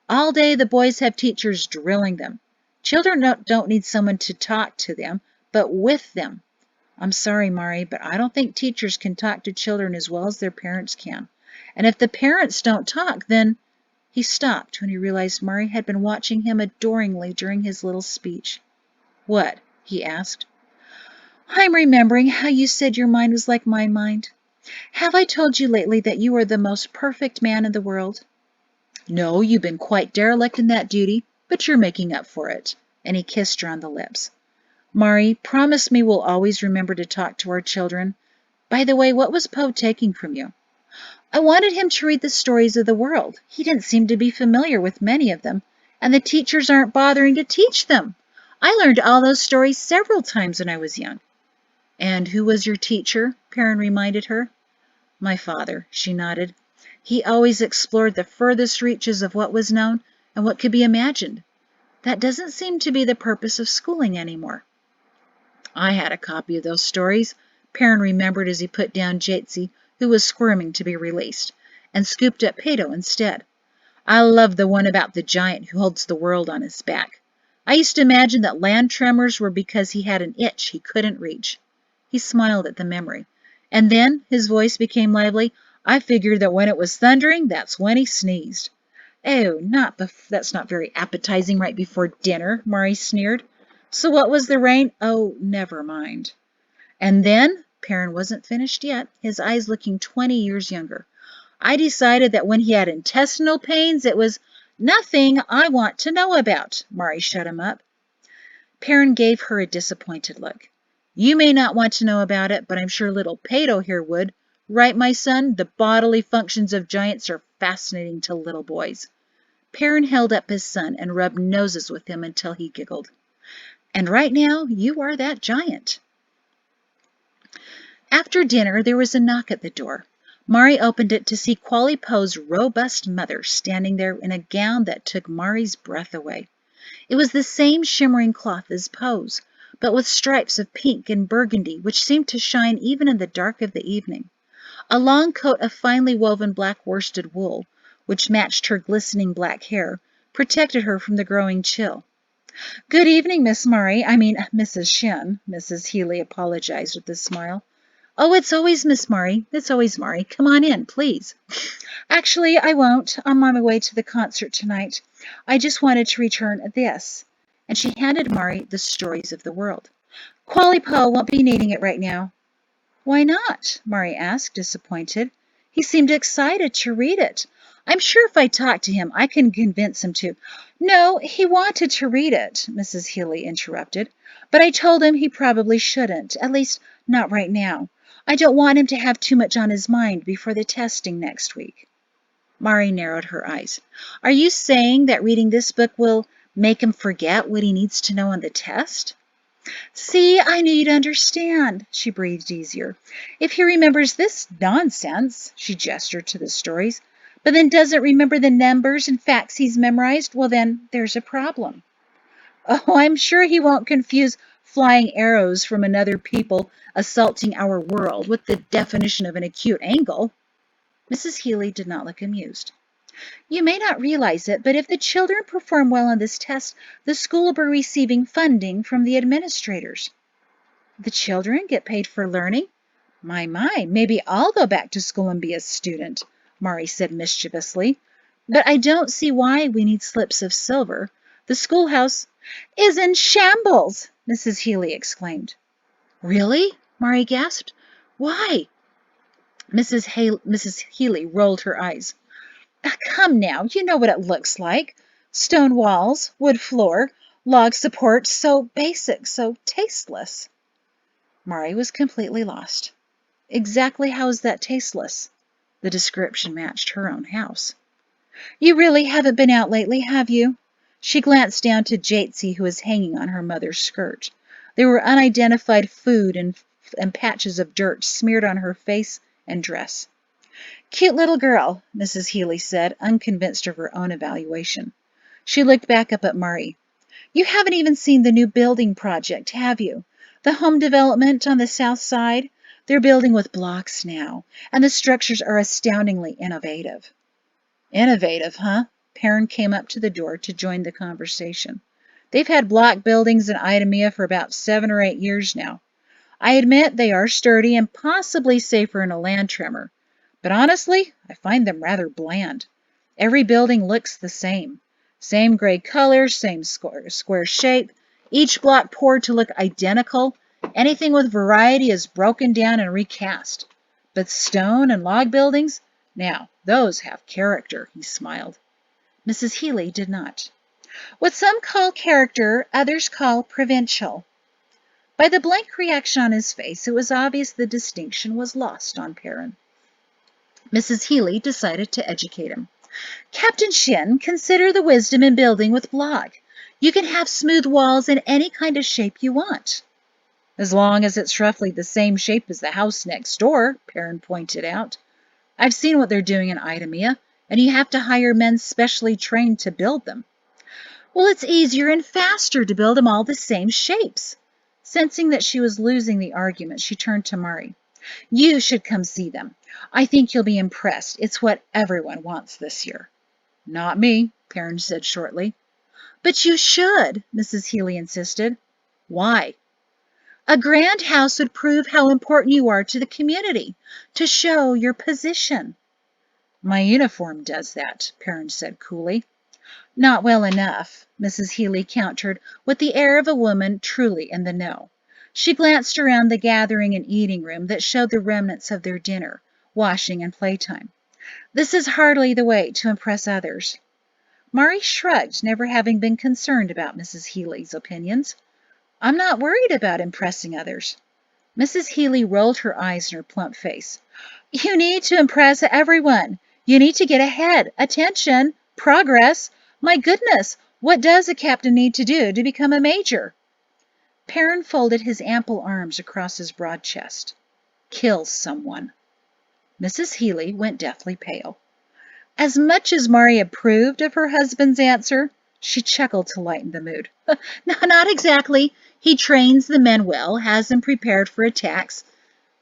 All day the boys have teachers drilling them. Children don't need someone to talk to them, but with them. I'm sorry, Mari, but I don't think teachers can talk to children as well as their parents can. And if the parents don't talk, then—" He stopped when he realized Mari had been watching him adoringly during his little speech. "What?" he asked. "I'm remembering how you said your mind was like my mind. Have I told you lately that you are the most perfect man in the world?" "No, you've been quite derelict in that duty, but you're making up for it." And he kissed her on the lips. "Mari, promise me we'll always remember to talk to our children. By the way, what was Poe taking from you?" "I wanted him to read the stories of the world. He didn't seem to be familiar with many of them, and the teachers aren't bothering to teach them. I learned all those stories several times when I was young." "And who was your teacher?" Perrin reminded her. "My father," she nodded. "He always explored the furthest reaches of what was known and what could be imagined. That doesn't seem to be the purpose of schooling anymore." "I had a copy of those stories," Perrin remembered as he put down Jatsi, who was squirming to be released, and scooped up Pato instead. "I love the one about the giant who holds the world on his back. I used to imagine that land tremors were because he had an itch he couldn't reach." He smiled at the memory. And then his voice became lively. "I figured that when it was thundering, that's when he sneezed." "Oh, that's not very appetizing right before dinner," Mari sneered. "So what was the rain?" "Oh, never mind." "And then," Perrin wasn't finished yet, his eyes looking 20 years younger, "I decided that when he had intestinal pains, it was—" "Nothing I want to know about," Mari shut him up. Perrin gave her a disappointed look. "You may not want to know about it, but I'm sure little Pato here would. Right, my son? The bodily functions of giants are fascinating to little boys." Perrin held up his son and rubbed noses with him until he giggled. And right now, you are that giant. After dinner, there was a knock at the door. Mari opened it to see Qually Poe's robust mother standing there in a gown that took Mari's breath away. It was the same shimmering cloth as Poe's, but with stripes of pink and burgundy which seemed to shine even in the dark of the evening. A long coat of finely woven black worsted wool, which matched her glistening black hair, protected her from the growing chill. "Good evening, Miss Mari. Mrs. Shin," Mrs. Healy apologized with a smile. "Oh, it's always Miss Mari. It's always Mari. Come on in, please." "Actually, I won't. I'm on my way to the concert tonight. I just wanted to return this." And she handed Mari the Stories of the World. "Qually Poe won't be needing it right now." "Why not?" Mari asked, disappointed. "He seemed excited to read it. I'm sure if I talk to him, I can convince him to—" "No, he wanted to read it," Mrs. Healy interrupted. "But I told him he probably shouldn't, at least not right now. I don't want him to have too much on his mind before the testing next week." Mari narrowed her eyes. "Are you saying that reading this book will make him forget what he needs to know on the test?" "See, I knew you'd understand." She breathed easier. "If he remembers this nonsense," she gestured to the stories, "but then doesn't remember the numbers and facts he's memorized, well then, there's a problem." "Oh, I'm sure he won't confuse flying arrows from another people assaulting our world with the definition of an acute angle." Mrs. Healy did not look amused. "You may not realize it, but if the children perform well on this test, the school will be receiving funding from the administrators." "The children get paid for learning? My, maybe I'll go back to school and be a student," Mari said mischievously. "But I don't see why we need slips of silver. The schoolhouse—" "is in shambles!" Mrs. Healy exclaimed. "Really?" Mari gasped. "Why?" Mrs. Healy rolled her eyes. "Come now, you know what it looks like. Stone walls, wood floor, log supports, so basic, so tasteless." Mari was completely lost. Exactly how is that tasteless? The description matched her own house. "You really haven't been out lately, have you?" She glanced down to Jatesy, who was hanging on her mother's skirt. There were unidentified food and patches of dirt smeared on her face and dress. "Cute little girl," Mrs. Healy said, unconvinced of her own evaluation. She looked back up at Mari. "You haven't even seen the new building project, have you? The home development on the south side? They're building with blocks now, and the structures are astoundingly innovative." "Innovative, huh?" Perrin came up to the door to join the conversation. "They've had block buildings in Idemia for about 7 or 8 years now. I admit they are sturdy and possibly safer in a land tremor. But honestly, I find them rather bland. Every building looks the same. Same gray color, same square shape, each block poured to look identical. Anything with variety is broken down and recast. But stone and log buildings? Now, those have character," he smiled. Mrs. Healy did not. "What some call character, others call provincial." By the blank reaction on his face, it was obvious the distinction was lost on Perrin. Mrs. Healy decided to educate him. "Captain Shin, consider the wisdom in building with block. You can have smooth walls in any kind of shape you want." "As long as it's roughly the same shape as the house next door," Perrin pointed out. "I've seen what they're doing in Idemia, and you have to hire men specially trained to build them." "Well, it's easier and faster to build them all the same shapes." Sensing that she was losing the argument, she turned to Mari. "You should come see them. I think you'll be impressed. It's what everyone wants this year." "Not me," Perrin said shortly. "But you should," Mrs. Healy insisted. "Why?" "A grand house would prove how important you are to the community, to show your position." "My uniform does that," Perrin said coolly. "Not well enough," Mrs. Healy countered with the air of a woman truly in the know. She glanced around the gathering and eating room that showed the remnants of their dinner, washing, and playtime. "This is hardly the way to impress others." Mari shrugged, never having been concerned about Mrs. Healy's opinions. "I'm not worried about impressing others." Mrs. Healy rolled her eyes in her plump face. "You need to impress everyone. You need to get ahead. Attention. Progress. My goodness, what does a captain need to do to become a major?" Perrin folded his ample arms across his broad chest. Kill someone. Mrs. Healy went deathly pale. As much as Mari approved of her husband's answer, she chuckled to lighten the mood. No, not exactly. He trains the men well, has them prepared for attacks.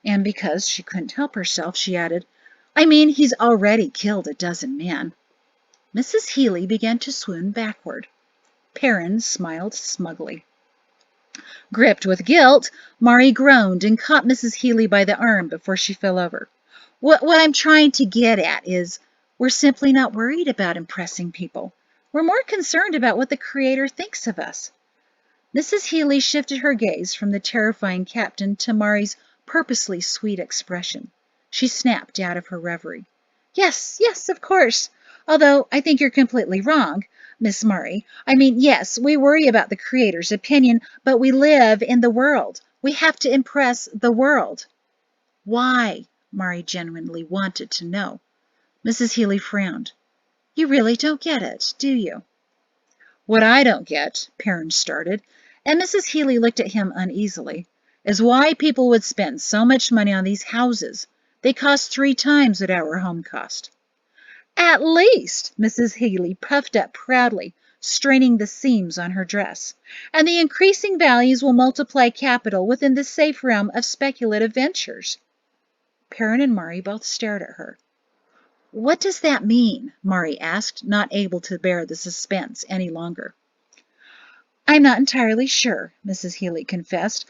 And because she couldn't help herself, she added, I mean, he's already killed a dozen men. Mrs. Healy began to swoon backward. Perrin smiled smugly. Gripped with guilt, Mari groaned and caught Mrs. Healy by the arm before she fell over. What I'm trying to get at is, we're simply not worried about impressing people. We're more concerned about what the Creator thinks of us. Mrs. Healy shifted her gaze from the terrifying captain to Mari's purposely sweet expression. She snapped out of her reverie. Yes, of course. Although I think you're completely wrong, Miss Mari. I mean, yes, we worry about the Creator's opinion, but we live in the world. We have to impress the world. Why? Mari genuinely wanted to know. Mrs. Healy frowned. You really don't get it, do you? What I don't get, Perrin started, and Mrs. Healy looked at him uneasily, is why people would spend so much money on these houses. They cost 3 times what our home cost. At least, Mrs. Healy puffed up proudly, straining the seams on her dress, and the increasing values will multiply capital within the safe realm of speculative ventures. Perrin and Mari both stared at her. What does that mean? Mari asked, not able to bear the suspense any longer. I'm not entirely sure, Mrs. Healy confessed.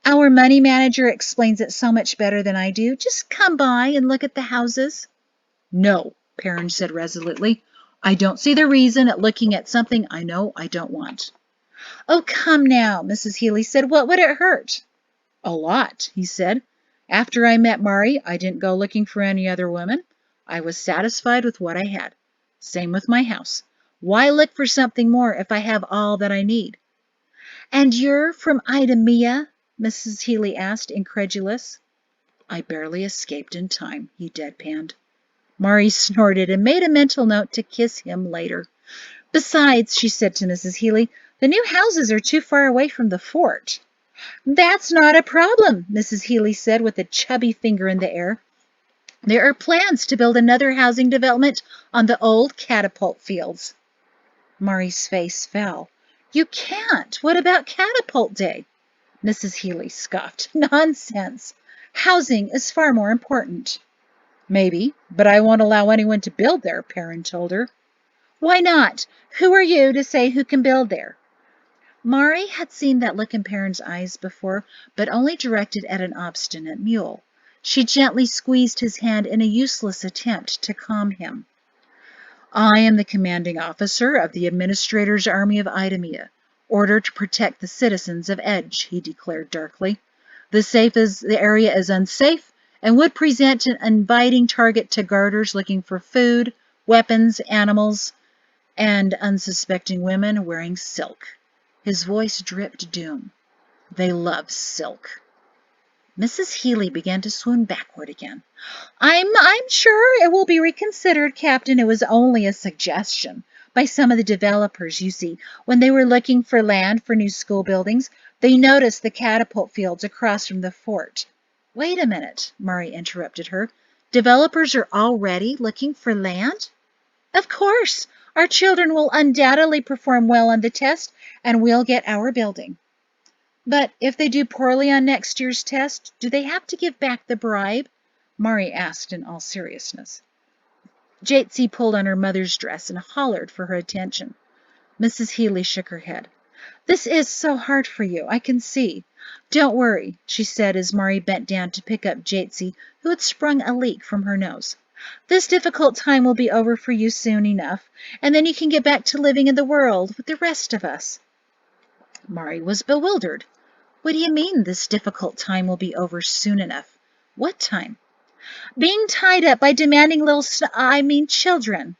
Our money manager explains it so much better than I do. Just come by and look at the houses. No, Perrin said resolutely. I don't see the reason at looking at something I know I don't want. Oh, come now, Mrs. Healy said. What would it hurt? A lot, he said. After I met Mari, I didn't go looking for any other woman. I was satisfied with what I had. Same with my house. Why look for something more if I have all that I need? And you're from Idemia? Mrs. Healy asked, incredulous. I barely escaped in time, he deadpanned. Mari snorted and made a mental note to kiss him later. Besides, she said to Mrs. Healy, the new houses are too far away from the fort. That's not a problem, Mrs. Healy said with a chubby finger in the air. There are plans to build another housing development on the old catapult fields. Mari's face fell. You can't. What about Catapult Day? Mrs. Healy scoffed. Nonsense. Housing is far more important. Maybe, but I won't allow anyone to build there, Perrin told her. Why not? Who are you to say who can build there? Mari had seen that look in Perrin's eyes before, but only directed at an obstinate mule. She gently squeezed his hand in a useless attempt to calm him. I am the commanding officer of the Administrator's Army of Idemia, ordered to protect the citizens of Edge, he declared darkly. The area is unsafe and would present an inviting target to guarders looking for food, weapons, animals, and unsuspecting women wearing silk. His voice dripped doom. They love silk. Mrs. Healy began to swoon backward again. I'm sure it will be reconsidered, Captain. It was only a suggestion by some of the developers, you see. When they were looking for land for new school buildings, they noticed the catapult fields across from the fort. Wait a minute, Mari interrupted her. Developers are already looking for land? Of course. Our children will undoubtedly perform well on the test, and we'll get our building. But if they do poorly on next year's test, do they have to give back the bribe? Mari asked in all seriousness. Jatesy pulled on her mother's dress and hollered for her attention. Mrs. Healy shook her head. This is so hard for you, I can see. Don't worry, she said as Mari bent down to pick up Jatesy, who had sprung a leak from her nose. This difficult time will be over for you soon enough, and then you can get back to living in the world with the rest of us. Mari was bewildered. What do you mean this difficult time will be over soon enough? What time? Being tied up by demanding children.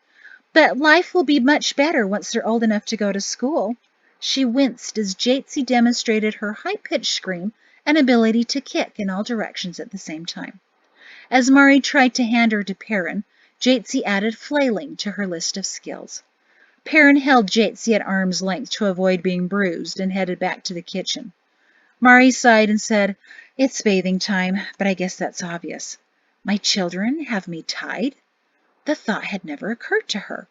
But life will be much better once they're old enough to go to school. She winced as Jatesy demonstrated her high-pitched scream and ability to kick in all directions at the same time. As Mari tried to hand her to Perrin, Jatesy added flailing to her list of skills. Perrin held Jatesy at arm's length to avoid being bruised and headed back to the kitchen. Mari sighed and said, "It's bathing time, but I guess that's obvious. My children have me tied?" The thought had never occurred to her.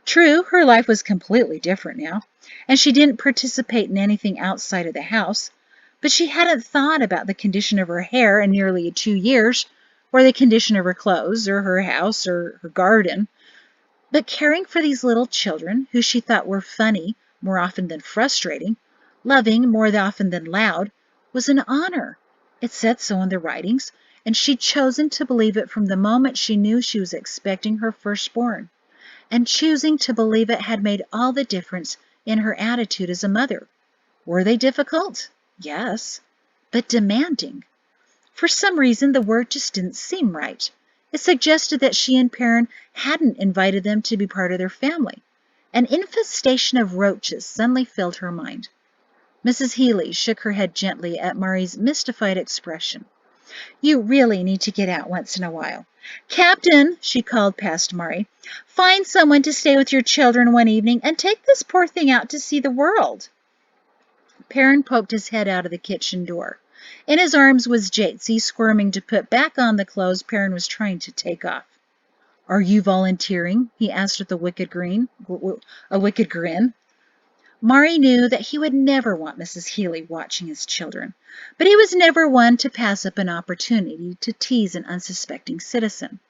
True, her life was completely different now, and she didn't participate in anything outside of the house, but she hadn't thought about the condition of her hair in nearly 2 years, or the condition of her clothes, or her house, or her garden. But caring for these little children, who she thought were funny more often than frustrating, loving more often than loud, was an honor. It said so in the writings, and she'd chosen to believe it from the moment she knew she was expecting her firstborn. And choosing to believe it had made all the difference in her attitude as a mother. Were they difficult? Yes. But demanding? For some reason, the word just didn't seem right. It suggested that she and Perrin hadn't invited them to be part of their family. An infestation of roaches suddenly filled her mind. Mrs. Healy shook her head gently at Mari's mystified expression. "You really need to get out once in a while. Captain," she called past Mari, "find someone to stay with your children one evening and take this poor thing out to see the world." Perrin poked his head out of the kitchen door. In his arms was Jatesy, squirming to put back on the clothes Perrin was trying to take off. "Are you volunteering?" he asked with a wicked grin. Mari knew that he would never want Mrs. Healy watching his children, but he was never one to pass up an opportunity to tease an unsuspecting citizen.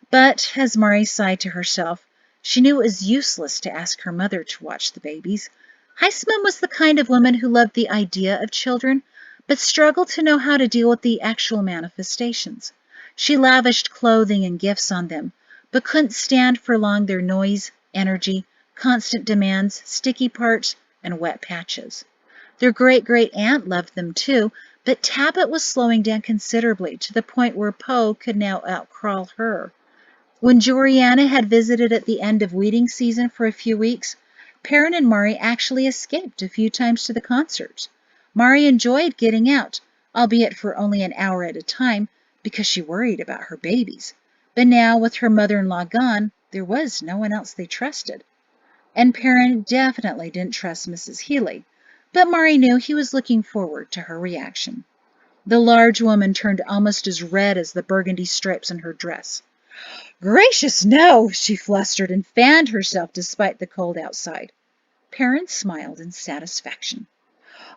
But, as Mari sighed to herself, she knew it was useless to ask her mother to watch the babies. Heisman was the kind of woman who loved the idea of children, but struggled to know how to deal with the actual manifestations. She lavished clothing and gifts on them, but couldn't stand for long their noise, energy, constant demands, sticky parts, and wet patches. Their great-great-aunt loved them too, but Tabit was slowing down considerably to the point where Poe could now outcrawl her. When Joriana had visited at the end of weeding season for a few weeks, Perrin and Mari actually escaped a few times to the concerts. Mari enjoyed getting out, albeit for only an hour at a time, because she worried about her babies. But now, with her mother-in-law gone, there was no one else they trusted. And Perrin definitely didn't trust Mrs. Healy, but Mari knew he was looking forward to her reaction. The large woman turned almost as red as the burgundy stripes on her dress. "Gracious, no!" she flustered and fanned herself despite the cold outside. Perrin smiled in satisfaction.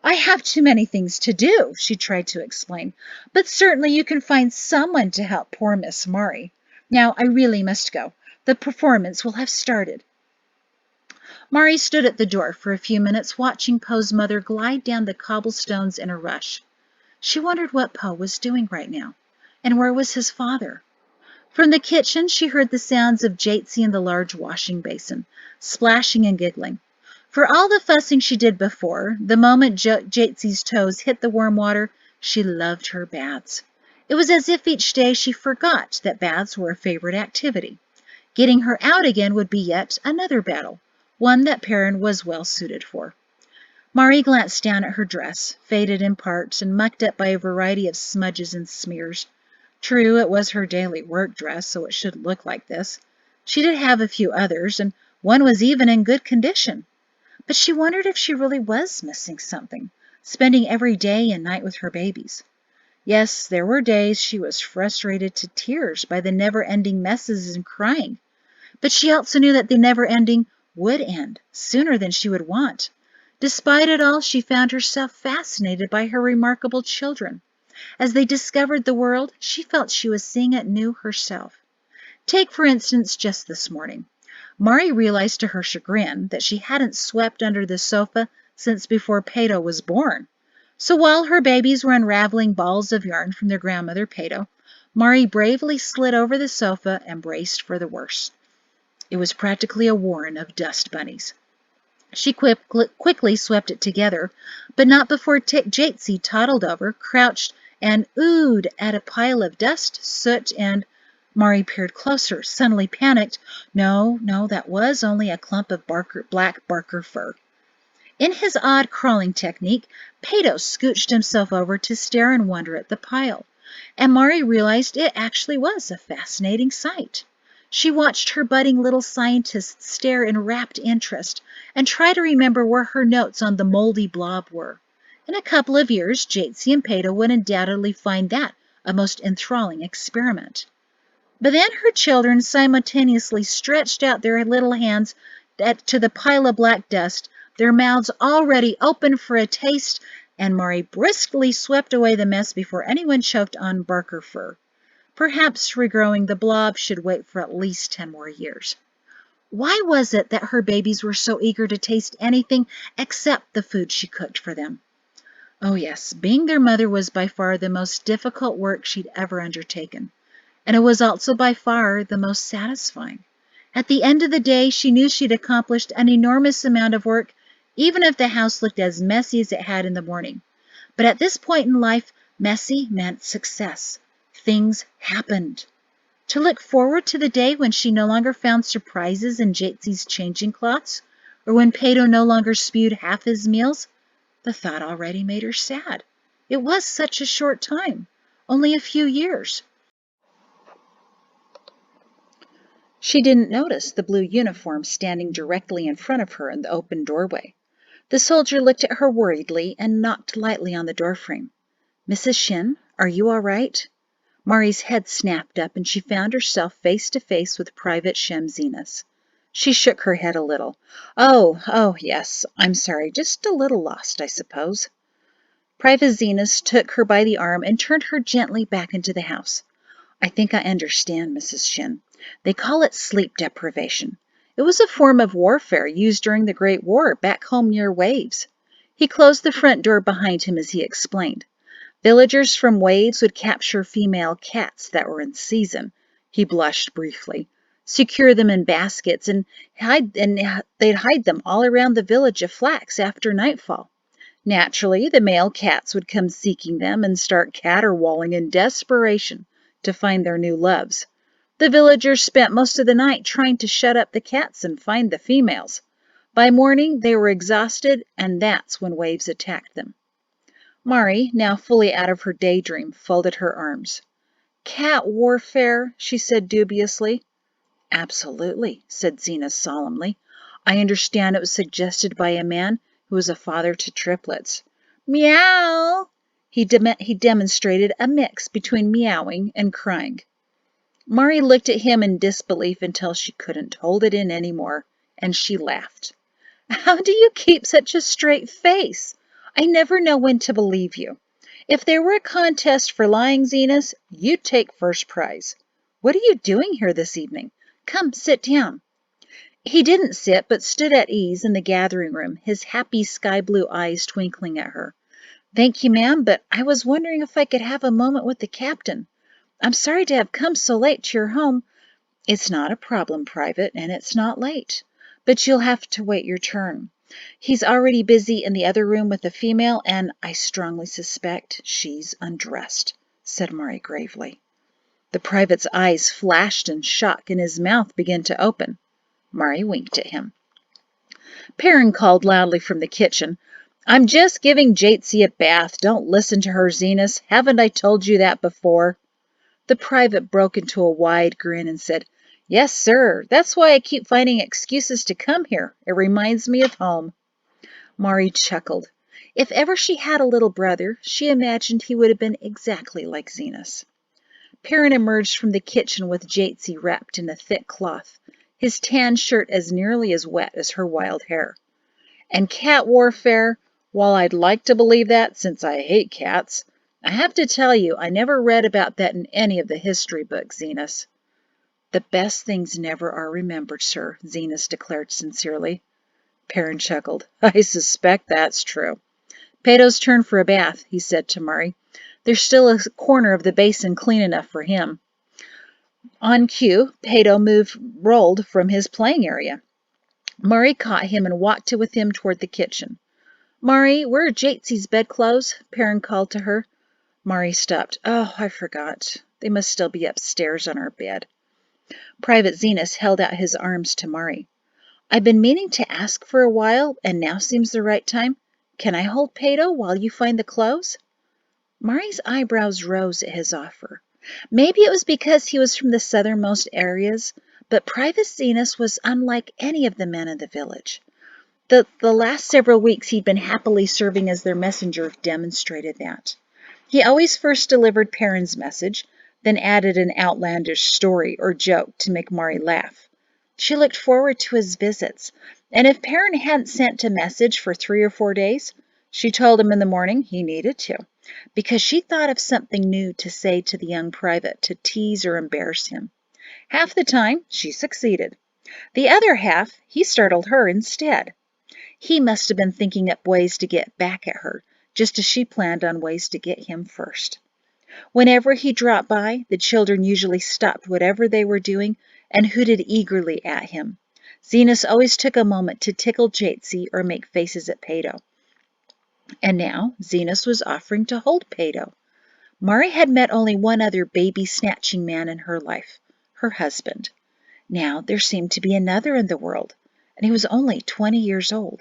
"I have too many things to do," she tried to explain, "but certainly you can find someone to help poor Miss Mari. Now, I really must go. The performance will have started." Mari stood at the door for a few minutes watching Poe's mother glide down the cobblestones in a rush. She wondered what Poe was doing right now, and where was his father? From the kitchen, she heard the sounds of Jatesy in the large washing basin, splashing and giggling. For all the fussing she did before, the moment Jatesy's toes hit the warm water, she loved her baths. It was as if each day she forgot that baths were a favorite activity. Getting her out again would be yet another battle, one that Perrin was well suited for. Mari glanced down at her dress, faded in parts and mucked up by a variety of smudges and smears. True, it was her daily work dress, so it should look like this. She did have a few others, and one was even in good condition. But she wondered if she really was missing something, spending every day and night with her babies. Yes, there were days she was frustrated to tears by the never-ending messes and crying. But she also knew that the never-ending would end sooner than she would want. Despite it all, she found herself fascinated by her remarkable children. As they discovered the world, she felt she was seeing it new herself. Take, for instance, just this morning. Mari realized to her chagrin that she hadn't swept under the sofa since before Pato was born. So while her babies were unraveling balls of yarn from their grandmother Pato, Mari bravely slid over the sofa and braced for the worst. It was practically a warren of dust bunnies. She quickly swept it together, but not before Jatesy toddled over, crouched, and oohed at a pile of dust, soot, and— Mari peered closer, suddenly panicked. No, that was only a clump of black Barker fur. In his odd crawling technique, Pato scooched himself over to stare in wonder at the pile, and Mari realized it actually was a fascinating sight. She watched her budding little scientist stare in rapt interest and try to remember where her notes on the moldy blob were. In a couple of years, Jatesy and Peto would undoubtedly find that a most enthralling experiment. But then her children simultaneously stretched out their little hands to the pile of black dust, their mouths already open for a taste, and Maury briskly swept away the mess before anyone choked on Barker fur. Perhaps regrowing the blob should wait for at least 10 more years. Why was it that her babies were so eager to taste anything except the food she cooked for them? Oh yes, being their mother was by far the most difficult work she'd ever undertaken. And it was also by far the most satisfying. At the end of the day, she knew she'd accomplished an enormous amount of work, even if the house looked as messy as it had in the morning. But at this point in life, messy meant success. Things happened. To look forward to the day when she no longer found surprises in Jatesy's changing cloths, or when Peto no longer spewed half his meals, the thought already made her sad. It was such a short time, only a few years. She didn't notice the blue uniform standing directly in front of her in the open doorway. The soldier looked at her worriedly and knocked lightly on the doorframe. "Mrs. Shin, are you all right?" Mari's head snapped up, and she found herself face to face with Private Shem Zenas. She shook her head a little. Oh, yes, I'm sorry, just a little lost, I suppose." Private Zenas took her by the arm and turned her gently back into the house. "I think I understand, Mrs. Shin. They call it sleep deprivation. It was a form of warfare used during the Great War back home near Waves." He closed the front door behind him as he explained. "Villagers from Waves would capture female cats that were in season." He blushed briefly. "Secure them in baskets and they'd hide them all around the village of Flax after nightfall. Naturally, the male cats would come seeking them and start caterwauling in desperation to find their new loves. The villagers spent most of the night trying to shut up the cats and find the females. By morning, they were exhausted, and that's when Waves attacked them." Mari, now fully out of her daydream, folded her arms. "Cat warfare?" she said dubiously. "Absolutely," said Zenas solemnly. "I understand it was suggested by a man who was a father to triplets." "Meow!" He demonstrated a mix between meowing and crying. Mari looked at him in disbelief until she couldn't hold it in anymore, and she laughed. "How do you keep such a straight face? I never know when to believe you. If there were a contest for lying, Zenas, you'd take first prize. What are you doing here this evening? Come, sit down." He didn't sit, but stood at ease in the gathering room, his happy sky-blue eyes twinkling at her. "Thank you, ma'am, but I was wondering if I could have a moment with the captain. I'm sorry to have come so late to your home." "It's not a problem, Private, and it's not late. But you'll have to wait your turn. He's already busy in the other room with the female, and I strongly suspect she's undressed," said Mari gravely. The private's eyes flashed in shock, and his mouth began to open. Mari winked at him. Perrin called loudly from the kitchen, "I'm just giving Jatesy a bath. Don't listen to her, Zenas. Haven't I told you that before?" The private broke into a wide grin and said, "Yes, sir. That's why I keep finding excuses to come here. It reminds me of home." Mari chuckled. If ever she had a little brother, she imagined he would have been exactly like Zenas. Perrin emerged from the kitchen with Jatesy wrapped in a thick cloth, his tan shirt as nearly as wet as her wild hair. "And cat warfare? While I'd like to believe that, since I hate cats, I have to tell you I never read about that in any of the history books, Zenas." "The best things never are remembered, sir," Zenas declared sincerely. Perrin chuckled. "I suspect that's true. Peto's turn for a bath," he said to Mari. "There's still a corner of the basin clean enough for him." On cue, Peto rolled from his playing area. Mari caught him and walked with him toward the kitchen. "Mari, where are Jatesy's bedclothes?" Perrin called to her. Mari stopped. "Oh, I forgot. They must still be upstairs on our bed." Private Zenas held out his arms to Mari. "I've been meaning to ask for a while, and now seems the right time. Can I hold Peto while you find the clothes?" Mari's eyebrows rose at his offer. Maybe it was because he was from the southernmost areas, but Private Zenas was unlike any of the men in the village. The last several weeks he'd been happily serving as their messenger demonstrated that. He always first delivered Perrin's message, then added an outlandish story or joke to make Mari laugh. She looked forward to his visits, and if Perrin hadn't sent a message for 3 or 4 days, she told him in the morning he needed to, because she thought of something new to say to the young private to tease or embarrass him. Half the time, she succeeded. The other half, he startled her instead. He must have been thinking up ways to get back at her, just as she planned on ways to get him first. Whenever he dropped by, the children usually stopped whatever they were doing and hooted eagerly at him. Zenas always took a moment to tickle Jatesy or make faces at Pato. And now Zenas was offering to hold Pato. Mari had met only one other baby-snatching man in her life, her husband. Now there seemed to be another in the world, and he was only 20 years old.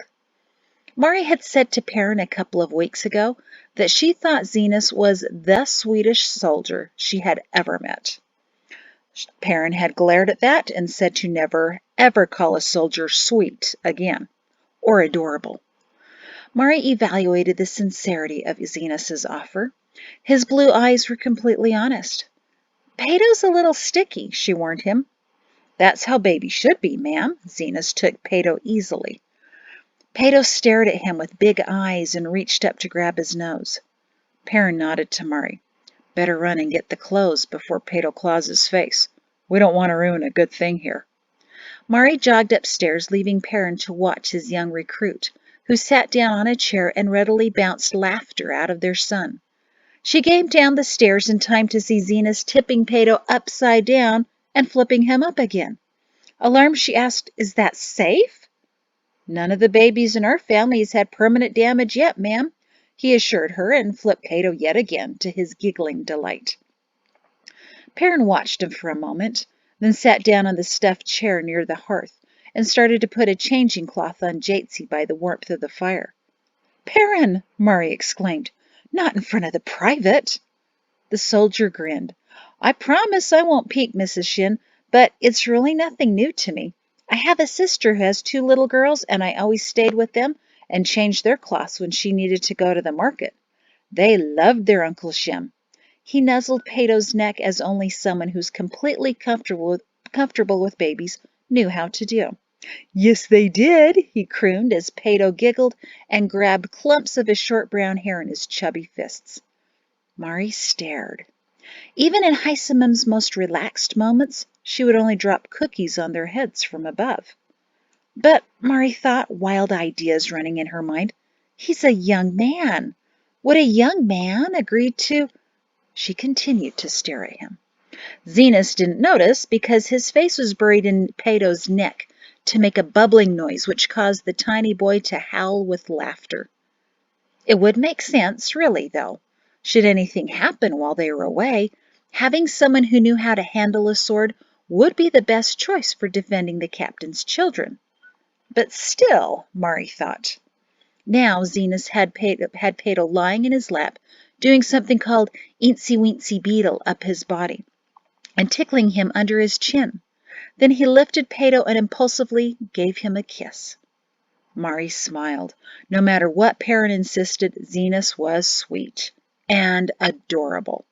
Mari had said to Perrin a couple of weeks ago that she thought Zenas was the sweetest soldier she had ever met. Perrin had glared at that and said to never, ever call a soldier sweet again, or adorable. Mari evaluated the sincerity of Zenas's offer. His blue eyes were completely honest. "Pato's a little sticky," she warned him. "That's how babies should be, ma'am." Zenas took Pato easily. Pato stared at him with big eyes and reached up to grab his nose. Perrin nodded to Mari. "Better run and get the clothes before Pato claws his face. We don't want to ruin a good thing here." Mari jogged upstairs, leaving Perrin to watch his young recruit, who sat down on a chair and readily bounced laughter out of their son. She came down the stairs in time to see Zenas tipping Pato upside down and flipping him up again. Alarmed, she asked, "Is that safe?" "None of the babies in our family has had permanent damage yet, ma'am," he assured her and flipped Pato yet again to his giggling delight. Perrin watched him for a moment, then sat down on the stuffed chair near the hearth and started to put a changing cloth on Jatesy by the warmth of the fire. "Perrin!" Mari exclaimed. "Not in front of the private!" The soldier grinned. "I promise I won't peek, Mrs. Shin, but it's really nothing new to me. I have a sister who has 2 little girls, and I always stayed with them and changed their cloths when she needed to go to the market. They loved their Uncle Shem." He nuzzled Pato's neck as only someone who's completely comfortable with babies knew how to do. "Yes, they did," he crooned as Pato giggled and grabbed clumps of his short brown hair in his chubby fists. Mari stared. Even in Heisemum's most relaxed moments, she would only drop cookies on their heads from above. But, Mari thought, wild ideas running in her mind, he's a young man. Would a young man agree to... She continued to stare at him. Zenas didn't notice because his face was buried in Pato's neck to make a bubbling noise which caused the tiny boy to howl with laughter. It would make sense, really, though. Should anything happen while they were away, having someone who knew how to handle a sword would be the best choice for defending the captain's children. But still, Mari thought. Now Zenas had Pato lying in his lap, doing something called eensy-weensy beetle up his body, and tickling him under his chin. Then he lifted Pato and impulsively gave him a kiss. Mari smiled. No matter what Perrin insisted, Zenas was sweet and adorable.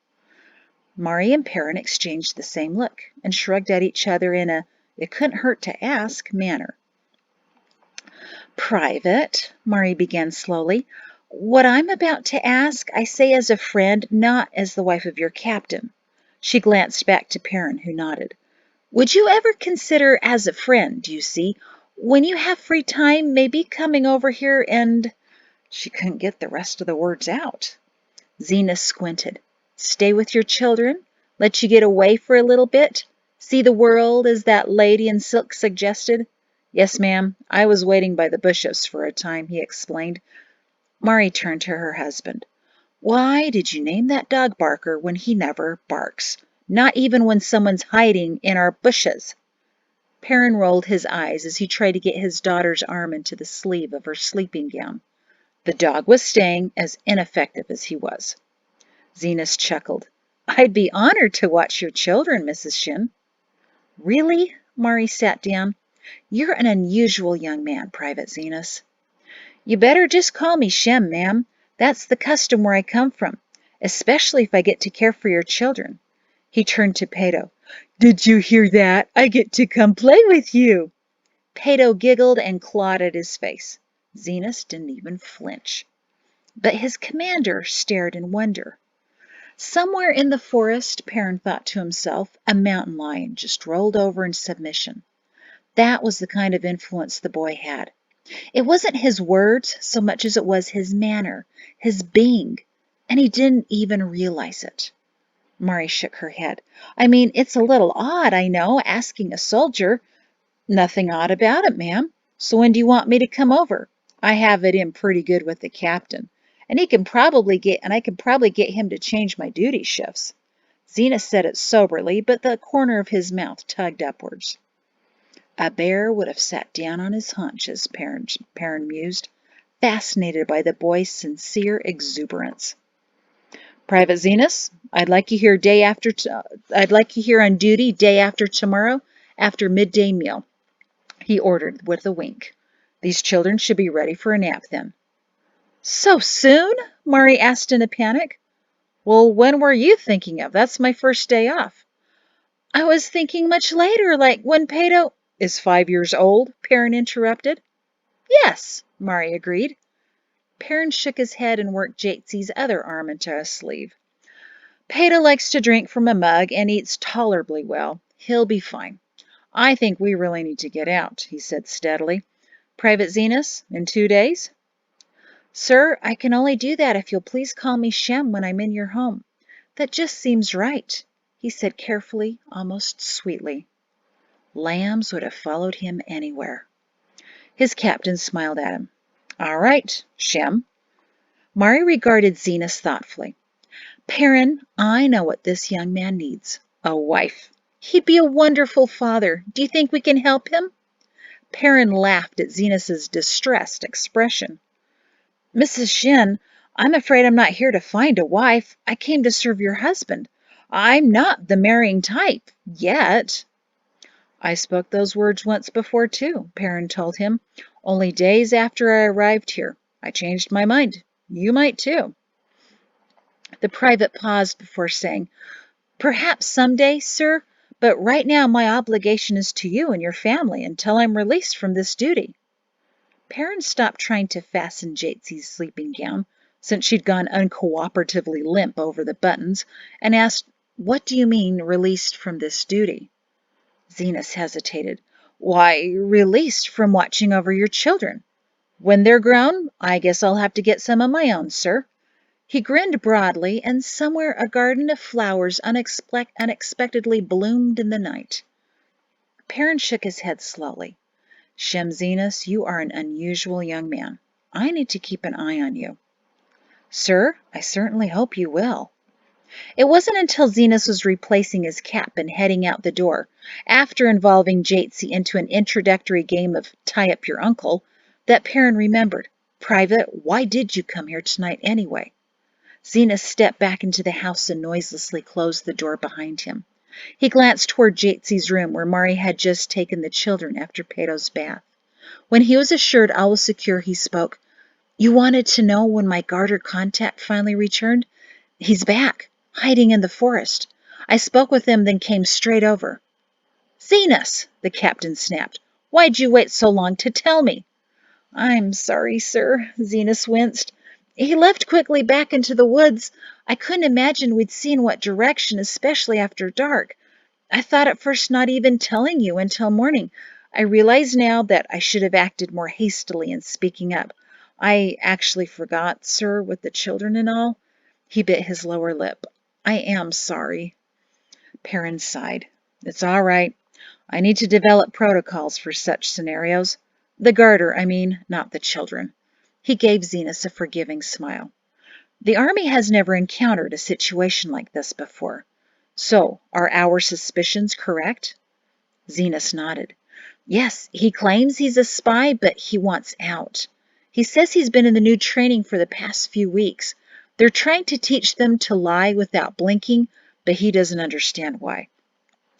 Mari and Perrin exchanged the same look and shrugged at each other in a "it couldn't hurt to ask" manner. "Private," Mari began slowly, "what I'm about to ask, I say as a friend, not as the wife of your captain." She glanced back to Perrin, who nodded. "Would you ever consider, as a friend, you see, when you have free time, maybe coming over here and—" She couldn't get the rest of the words out. Zenas squinted. "Stay with your children? Let you get away for a little bit? See the world, as that lady in silk suggested?" "Yes, ma'am. I was waiting by the bushes for a time," he explained. Mari turned to her husband. "Why did you name that dog Barker when he never barks? Not even when someone's hiding in our bushes." Perrin rolled his eyes as he tried to get his daughter's arm into the sleeve of her sleeping gown. The dog was staying as ineffective as he was. Zenas chuckled. "I'd be honored to watch your children, Mrs. Shin." "Really?" Mari sat down. You're an unusual young man, Private Zenas. You better just call me Shem, ma'am. That's the custom where I come from, especially if I get to care for your children. He turned to Pato. Did you hear that? I get to come play with you. Pato giggled and clawed at his face. Zenas didn't even flinch. But his commander stared in wonder. Somewhere in the forest, Perrin thought to himself, a mountain lion just rolled over in submission. That was the kind of influence the boy had. It wasn't his words so much as it was his manner, his being, and he didn't even realize it. Mari shook her head. I mean, it's a little odd, I know, asking a soldier. Nothing odd about it, ma'am. So when do you want me to come over? I have it in pretty good with the captain, and I can probably get him to change my duty shifts. Zenas said it soberly, but the corner of his mouth tugged upwards. A bear would have sat down on his haunches, Perrin mused, fascinated by the boy's sincere exuberance. Private Zenas, I'd like you here on duty day after tomorrow, after midday meal, he ordered with a wink. These children should be ready for a nap then. So soon? Mari asked in a panic. Well, when were you thinking of? That's my first day off. I was thinking much later, like when Pato is 5 years old, Perrin interrupted. Yes, Mari agreed. Perrin shook his head and worked Jatesy's other arm into a sleeve. Pato likes to drink from a mug and eats tolerably well. He'll be fine. I think we really need to get out, he said steadily. Private Zenas, in 2 days? Sir, I can only do that if you'll please call me Shem when I'm in your home. That just seems right, he said carefully, almost sweetly. Lambs would have followed him anywhere. His captain smiled at him. All right, Shem. Mari regarded Zenas thoughtfully. Perrin, I know what this young man needs. A wife. He'd be a wonderful father. Do you think we can help him? Perrin laughed at Zenas's distressed expression. Mrs. Shin, I'm afraid I'm not here to find a wife. I came to serve your husband. I'm not the marrying type, yet. I spoke those words once before, too, Perrin told him, only days after I arrived here. I changed my mind. You might, too. The private paused before saying, Perhaps someday, sir, but right now my obligation is to you and your family until I'm released from this duty. Perrin stopped trying to fasten Jatesy's sleeping gown, since she'd gone uncooperatively limp over the buttons, and asked, What do you mean, released from this duty? Zenas hesitated. Why, released from watching over your children. When they're grown, I guess I'll have to get some of my own, sir. He grinned broadly, and somewhere a garden of flowers unexpectedly bloomed in the night. Perrin shook his head slowly. Shem Zenas, you are an unusual young man. I need to keep an eye on you. Sir, I certainly hope you will. It wasn't until Zenas was replacing his cap and heading out the door, after involving Jatesy into an introductory game of tie up your uncle, that Perrin remembered. Private, why did you come here tonight anyway? Zenas stepped back into the house and noiselessly closed the door behind him. He glanced toward Jatesy's room, where Mari had just taken the children after Pato's bath. When he was assured all was secure, he spoke. You wanted to know when my garter contact finally returned? He's back, hiding in the forest. I spoke with him, then came straight over. Zenas, the captain snapped. Why'd you wait so long to tell me? I'm sorry, sir, Zenas winced. He left quickly back into the woods. I couldn't imagine we'd see in what direction, especially after dark. I thought at first not even telling you until morning. I realize now that I should have acted more hastily in speaking up. I actually forgot, sir, with the children and all. He bit his lower lip. I am sorry. Perrin sighed. It's all right. I need to develop protocols for such scenarios. The garter, I mean, not the children. He gave Zenas a forgiving smile. The Army has never encountered a situation like this before. So, are our suspicions correct? Zenas nodded. Yes, he claims he's a spy, but he wants out. He says he's been in the new training for the past few weeks. They're trying to teach them to lie without blinking, but he doesn't understand why.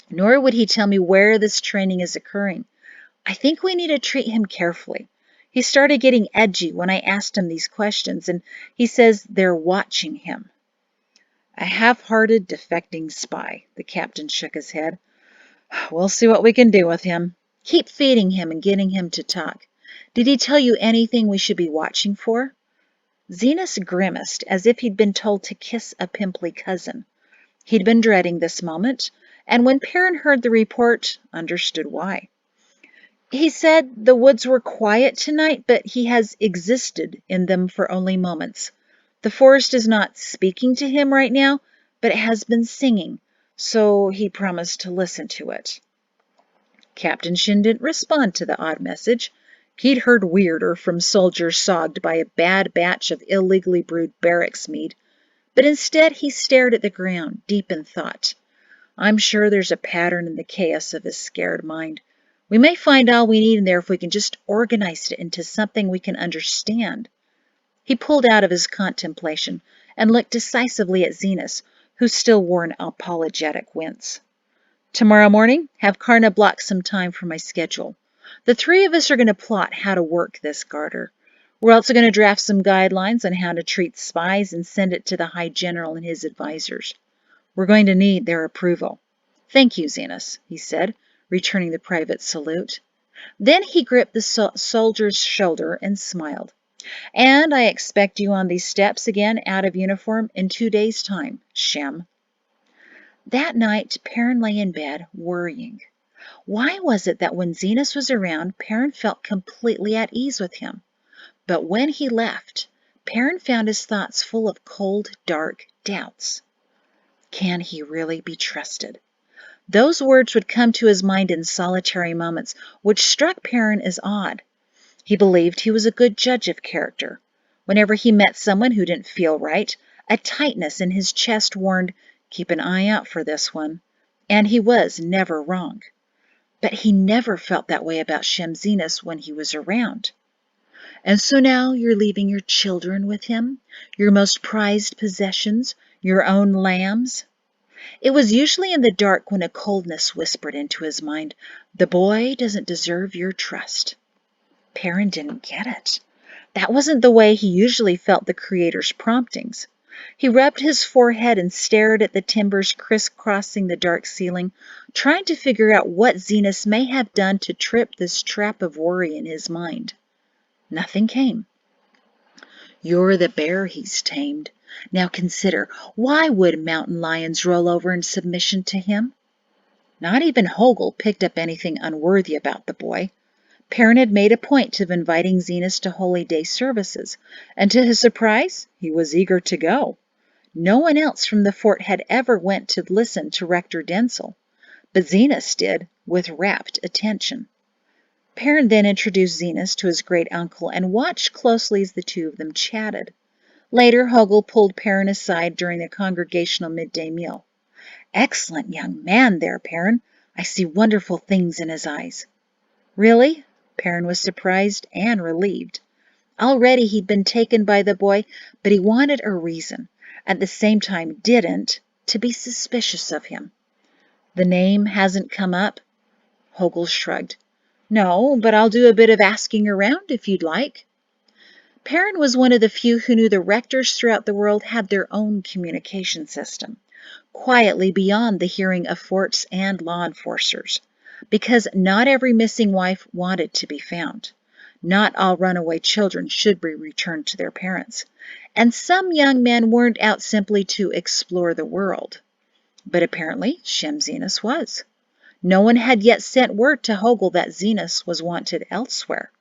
Nor would he tell me where this training is occurring. I think we need to treat him carefully. He started getting edgy when I asked him these questions, and he says they're watching him. A half-hearted defecting spy. The captain shook his head. We'll see what we can do with him. Keep feeding him and getting him to talk. Did he tell you anything we should be watching for? Zenas grimaced as if he'd been told to kiss a pimply cousin. He'd been dreading this moment, and when Perrin heard the report, understood why. He said the woods were quiet tonight, but he has existed in them for only moments. The forest is not speaking to him right now, but it has been singing, so he promised to listen to it. Captain Shin didn't respond to the odd message. He'd heard weirder from soldiers sogged by a bad batch of illegally brewed barracks mead, but instead he stared at the ground, deep in thought. I'm sure there's a pattern in the chaos of his scared mind. We may find all we need in there if we can just organize it into something we can understand. He pulled out of his contemplation and looked decisively at Zenas, who still wore an apologetic wince. Tomorrow morning, have Karna block some time for my schedule. The three of us are going to plot how to work this garter. We're also going to draft some guidelines on how to treat spies and send it to the High General and his advisors. We're going to need their approval. Thank you, Zenas, he said, returning the private salute. Then he gripped the soldier's shoulder and smiled. And I expect you on these steps again out of uniform in 2 days' time, Shem. That night, Perrin lay in bed, worrying. Why was it that when Zenas was around, Perrin felt completely at ease with him? But when he left, Perrin found his thoughts full of cold, dark doubts. Can he really be trusted? Those words would come to his mind in solitary moments, which struck Perrin as odd. He believed he was a good judge of character. Whenever he met someone who didn't feel right, a tightness in his chest warned, keep an eye out for this one. And he was never wrong. But he never felt that way about Shem Zenas when he was around. And so now you're leaving your children with him, your most prized possessions, your own lambs. It was usually in the dark when a coldness whispered into his mind, the boy doesn't deserve your trust. Perrin didn't get it. That wasn't the way he usually felt the Creator's promptings. He rubbed his forehead and stared at the timbers crisscrossing the dark ceiling, trying to figure out what Zenas may have done to trip this trap of worry in his mind. Nothing came. You're the bear he's tamed. Now consider, why would mountain lions roll over in submission to him? Not even Hogel picked up anything unworthy about the boy. Perrin had made a point of inviting Zenas to Holy Day services, and to his surprise, he was eager to go. No one else from the fort had ever went to listen to Rector Denzel, but Zenas did, with rapt attention. Perrin then introduced Zenas to his great-uncle and watched closely as the two of them chatted. Later, Hogel pulled Perrin aside during the congregational midday meal. Excellent young man there, Perrin. I see wonderful things in his eyes. Really? Perrin was surprised and relieved. Already he'd been taken by the boy, but he wanted a reason, at the same time didn't, to be suspicious of him. The name hasn't come up? Hogel shrugged. No, but I'll do a bit of asking around if you'd like. Perrin was one of the few who knew the rectors throughout the world had their own communication system, quietly beyond the hearing of forts and law enforcers, because not every missing wife wanted to be found. Not all runaway children should be returned to their parents, and some young men weren't out simply to explore the world. But apparently Shem Zenas was. No one had yet sent word to Hogel that Zenas was wanted elsewhere.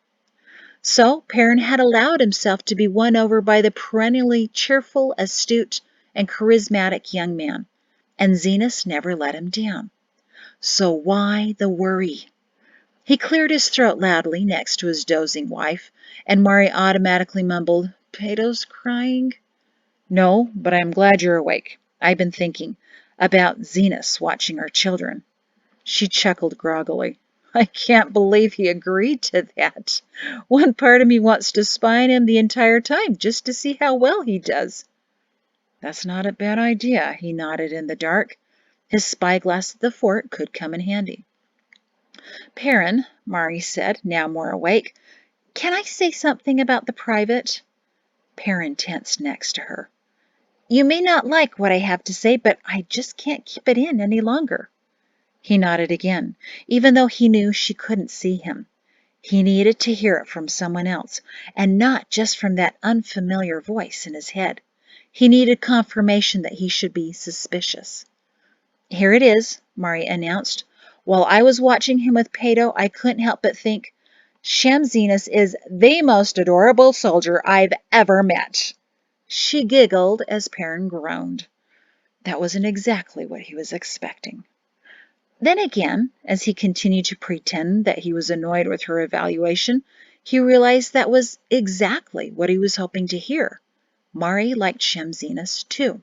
So Perrin had allowed himself to be won over by the perennially cheerful, astute, and charismatic young man, and Zenas never let him down. So why the worry? He cleared his throat loudly next to his dozing wife, and Mari automatically mumbled, Peto's crying? No, but I'm glad you're awake. I've been thinking about Zenas watching our children. She chuckled groggily. I can't believe he agreed to that. One part of me wants to spy on him the entire time just to see how well he does. That's not a bad idea, he nodded in the dark. His spyglass at the fort could come in handy. Perrin, Mari said, now more awake, can I say something about the private? Perrin tensed next to her. You may not like what I have to say, but I just can't keep it in any longer. He nodded again, even though he knew she couldn't see him. He needed to hear it from someone else, and not just from that unfamiliar voice in his head. He needed confirmation that he should be suspicious. Here it is, Mari announced. While I was watching him with Pato, I couldn't help but think, Shamzinus is the most adorable soldier I've ever met. She giggled as Perrin groaned. That wasn't exactly what he was expecting. Then again, as he continued to pretend that he was annoyed with her evaluation, he realized that was exactly what he was hoping to hear. Mari liked Shamzinus too.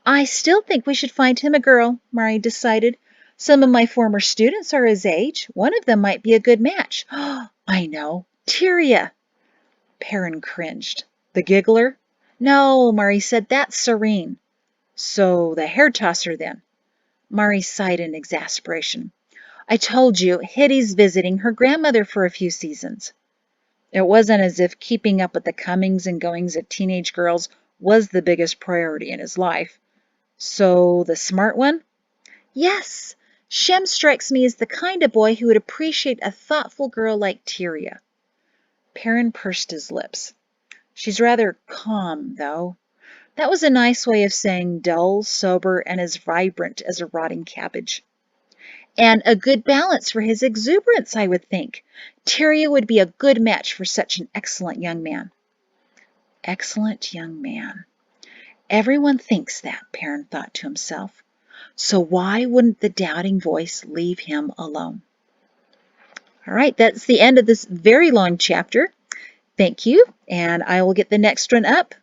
I still think we should find him a girl, Mari decided. Some of my former students are his age. One of them might be a good match. I know, Tyria. Perrin cringed. The giggler? No, Mari said, that's Serene. So the hair tosser then. Mari sighed in exasperation. I told you, Hitty's visiting her grandmother for a few seasons. It wasn't as if keeping up with the comings and goings of teenage girls was the biggest priority in his life. So the smart one? Yes, Shem strikes me as the kind of boy who would appreciate a thoughtful girl like Tyria. Perrin pursed his lips. She's rather calm, though. That was a nice way of saying dull, sober, and as vibrant as a rotting cabbage. And a good balance for his exuberance, I would think. Tyria would be a good match for such an excellent young man. Excellent young man. Everyone thinks that, Perrin thought to himself. So why wouldn't the doubting voice leave him alone? All right, that's the end of this very long chapter. Thank you, and I will get the next one up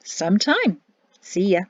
sometime. See ya.